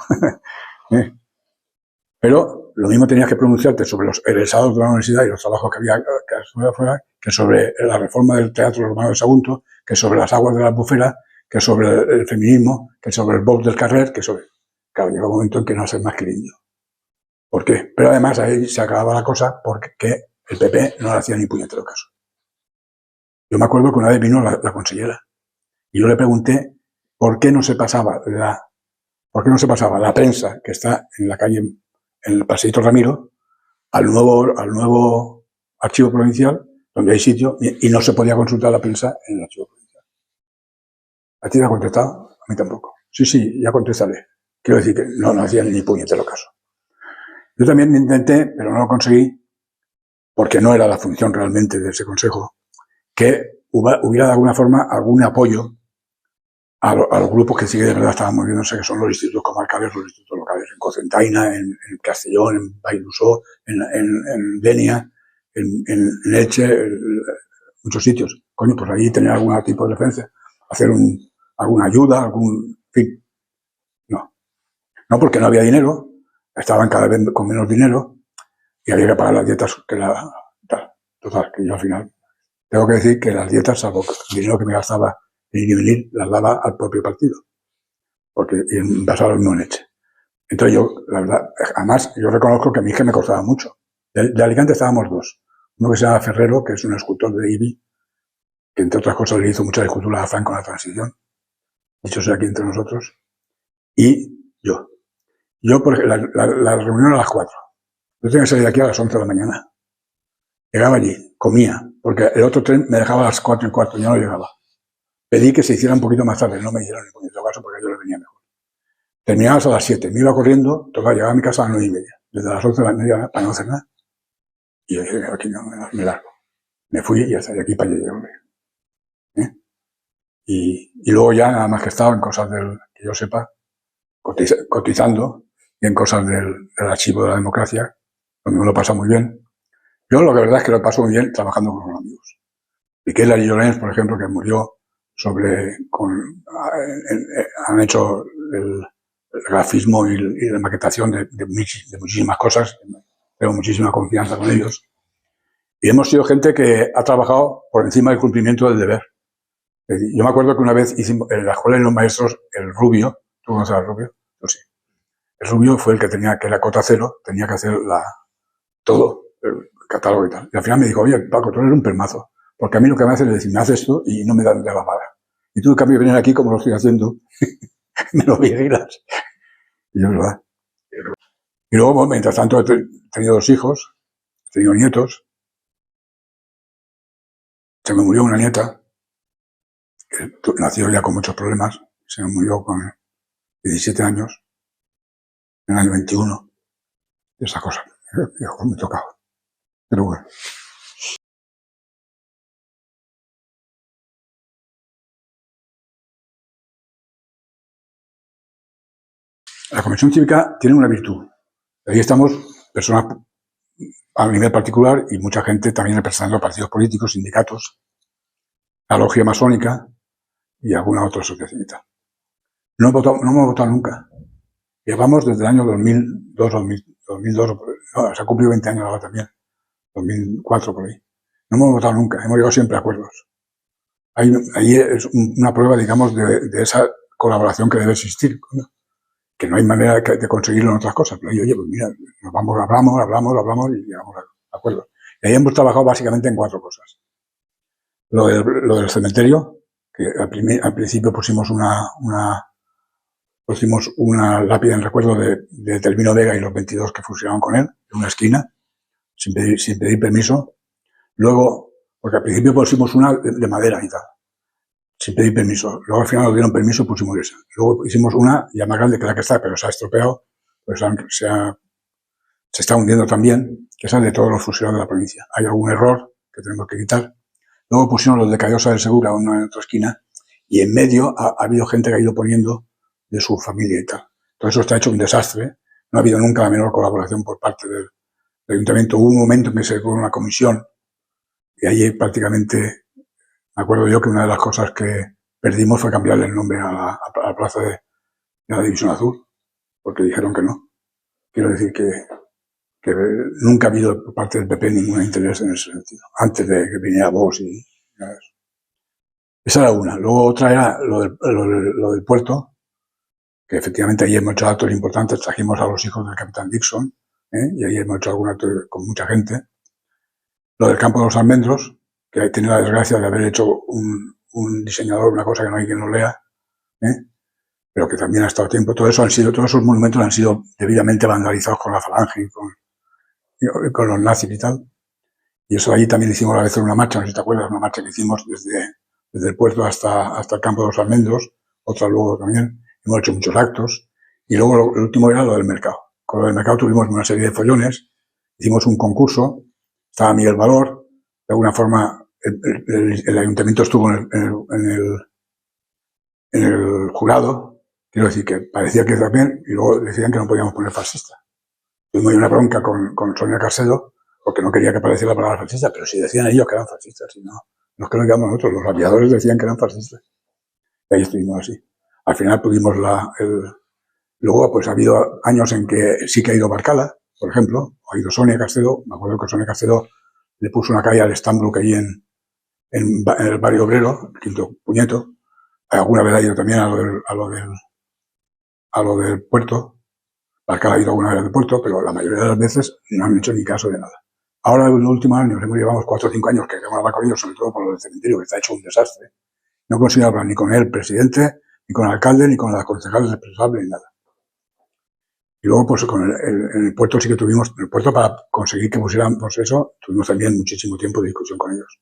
Pero lo mismo tenías que pronunciarte sobre los egresados de la universidad y los trabajos que había afuera, que sobre la reforma del Teatro Romano de Sagunto, que sobre las aguas de la Albufera, que sobre el feminismo, que sobre el Bob del Carrer, que sobre... Claro, llega un momento en que no haces más que el indio. ¿Por qué? Pero además ahí se acababa la cosa porque el PP no le hacía ni puñetero caso. Yo me acuerdo que una vez vino la consellera y yo le pregunté por qué no se pasaba la prensa que está en la calle, en el Paseíto Ramiro, al nuevo archivo provincial, donde hay sitio, y no se podía consultar la prensa en el archivo provincial. ¿A ti te ha contestado? A mí tampoco. Sí, ya contestaré. Quiero decir que no hacían ni puñetero caso. Yo también intenté, pero no lo conseguí, porque no era la función realmente de ese consejo, que hubiera de alguna forma algún apoyo a los grupos que sí que de verdad estaban moviéndose, que son los institutos comarcales, los institutos locales, en Cocentaina, en Castellón, en Bailuzó, en Denia, en Elche, muchos sitios. Coño, pues allí tener algún tipo de defensa, hacer alguna ayuda, en fin. No, porque no había dinero, estaban cada vez con menos dinero y había que pagar las dietas total, que yo al final tengo que decir que las dietas, salvo el dinero que me gastaba en ir y venir, las daba al propio partido, porque pasaba lo mismo en Elche. Entonces yo, la verdad, además yo reconozco que a mí es que me costaba mucho. De Alicante estábamos dos. Uno que se llama Ferrero, que es un escultor de IBI, que entre otras cosas le hizo muchas esculturas a Franco en la transición, dicho sea aquí entre nosotros, y yo. Yo, por ejemplo, la reunión era a las 4. Yo tenía que salir de aquí a las 11 de la mañana. Llegaba allí, comía, porque el otro tren me dejaba a las 4:15, yo no llegaba. Pedí que se hiciera un poquito más tarde, no me hicieron ni puñetero caso porque yo le venía mejor. Terminabas a las 7, me iba corriendo, llegaba a mi casa a las 9:30, desde las 11 de la media para no hacer nada. Y yo dije, aquí no, me largo. Me fui y hasta de aquí para allá, hombre. Y luego ya nada más que estaba en cosas que yo sepa, cotizando, y en cosas del archivo de la democracia, donde me lo pasa muy bien. Yo la verdad es que lo paso muy bien trabajando con los amigos. Miquel Llorens, por ejemplo, que murió han hecho el grafismo y la maquetación de muchísimas cosas. Tengo muchísima confianza con ellos. Y hemos sido gente que ha trabajado por encima del cumplimiento del deber. Yo me acuerdo que una vez hicimos en la escuela de los maestros, el Rubio, ¿tú conoces al Rubio? Pues sí. El Rubio fue el que era cota cero, tenía que hacer todo, el catálogo y tal. Y al final me dijo, oye, Paco, tú eres un permazo. Porque a mí lo que me hace es decir, me haces esto y no me dan de la vara. Y tú, en cambio, vienes aquí como lo estoy haciendo, me lo vigilas. Y es verdad. Y luego, bueno, mientras tanto, he tenido 2 hijos, he tenido nietos. Se me murió una nieta, que nació ya con muchos problemas. Se me murió con 17 años, en el año 21. Esa cosa. Me tocaba. Pero bueno. La Comisión Cívica tiene una virtud. Ahí estamos personas a nivel particular y mucha gente también representando partidos políticos, sindicatos, la logia masónica y alguna otra asociación y tal. No hemos votado nunca. Llevamos desde el año 2002, se ha cumplido 20 años ahora también, 2004 por ahí. No hemos votado nunca, hemos llegado siempre a acuerdos. Ahí es una prueba, digamos, de esa colaboración que debe existir, ¿no? Que no hay manera de conseguirlo en otras cosas. Pero oye, pues mira, hablamos y llegamos a acuerdos. Y ahí hemos trabajado básicamente en 4 cosas. Lo del cementerio, que al principio pusimos una lápida en recuerdo de Telvino Vega y los 22 que fusionaron con él, en una esquina, sin pedir permiso. Luego, porque al principio pusimos una de madera y tal, sin pedir permiso. Luego al final nos dieron permiso, pusimos esa. Luego hicimos una ya más grande que la que está, pero se ha estropeado, pues se está hundiendo también, que es la de todos los fusilados de la provincia. Hay algún error que tenemos que quitar. Luego pusieron los de Callosa del Segura, uno en otra esquina, y en medio ha habido gente que ha ido poniendo de su familia y tal. Todo eso está hecho un desastre. No ha habido nunca la menor colaboración por parte del ayuntamiento. Hubo un momento en que se creó una comisión y allí prácticamente, me acuerdo yo que una de las cosas que perdimos fue cambiarle el nombre a la plaza de la División Azul, porque dijeron que no. Quiero decir que que nunca ha habido por parte del PP ningún interés en ese sentido, antes de que viniera Vox y nada de eso. Esa era una. Luego otra era lo del puerto, que efectivamente ahí hemos hecho actos importantes, trajimos a los hijos del capitán Dixon, y ahí hemos hecho algún acto con mucha gente. Lo del campo de los almendros, que ahí tiene la desgracia de haber hecho un diseñador una cosa que no hay quien lo lea, pero que también ha estado a tiempo. Todos esos monumentos han sido debidamente vandalizados con la falange y con los nazis y tal. Y eso ahí también hicimos a veces una marcha, no sé si te acuerdas, una marcha que hicimos desde el puerto hasta el campo de los almendros, otra luego también. Hemos hecho muchos actos. Y luego el último era lo del mercado. Con lo del mercado tuvimos una serie de follones, hicimos un concurso, estaba Miguel Valor, de alguna forma el ayuntamiento estuvo en el jurado, quiero decir que parecía que también, y luego decían que no podíamos poner fascista. Tuvimos una bronca con Sonia Casedo, porque no quería que apareciera la palabra fascista, pero si decían ellos que eran fascistas, y no es que lo digamos nosotros, los aviadores decían que eran fascistas. Y ahí estuvimos así. Al final pudimos luego pues ha habido años en que sí que ha ido Barcala, por ejemplo, ha ido Sonia Casedo, me acuerdo que Sonia Casedo le puso una calle al Stambrook ahí en el barrio obrero, el Quinto Puñeto. Alguna vez ha ido también a lo del puerto. Barcala ha ido alguna vez al puerto, pero la mayoría de las veces no han hecho ni caso de nada. Ahora, en los últimos años, llevamos 4 o 5 años que hemos hablado con ellos, sobre todo por lo del cementerio, que está hecho un desastre. No consigo hablar ni con el presidente, ni con el alcalde, ni con las concejales responsables, ni nada. Y luego, pues, en el puerto sí que tuvimos, en el puerto para conseguir que pusiéramos eso, tuvimos también muchísimo tiempo de discusión con ellos.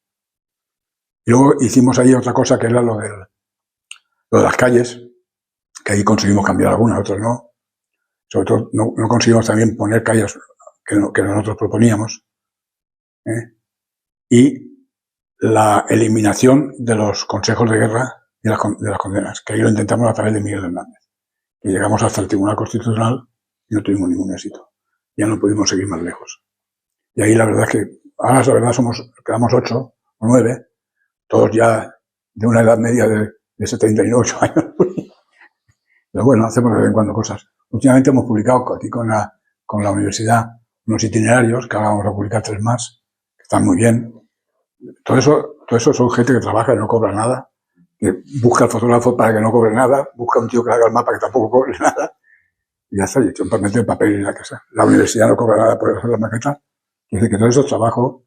Y luego hicimos ahí otra cosa que era lo de las calles, que ahí conseguimos cambiar algunas, otras no. Sobre todo, no conseguimos también poner calles que nosotros proponíamos. Y la eliminación de los consejos de guerra y de las condenas, que ahí lo intentamos a través de Miguel Hernández. Y llegamos hasta el Tribunal Constitucional y no tuvimos ningún éxito. Ya no pudimos seguir más lejos. Y ahí la verdad es que, ahora la verdad quedamos 8 o 9, todos ya de una edad media de 78 años. Pero bueno, hacemos de vez en cuando cosas. Últimamente hemos publicado aquí con la universidad unos itinerarios, que ahora vamos a publicar 3 más, que están muy bien. Todo eso son gente que trabaja y no cobra nada, que busca el fotógrafo para que no cobre nada, busca un tío que haga el mapa que tampoco cobre nada, y ya está, y simplemente el papel y la casa. La universidad no cobra nada por hacer las maquetas. Es decir, que todo eso es trabajo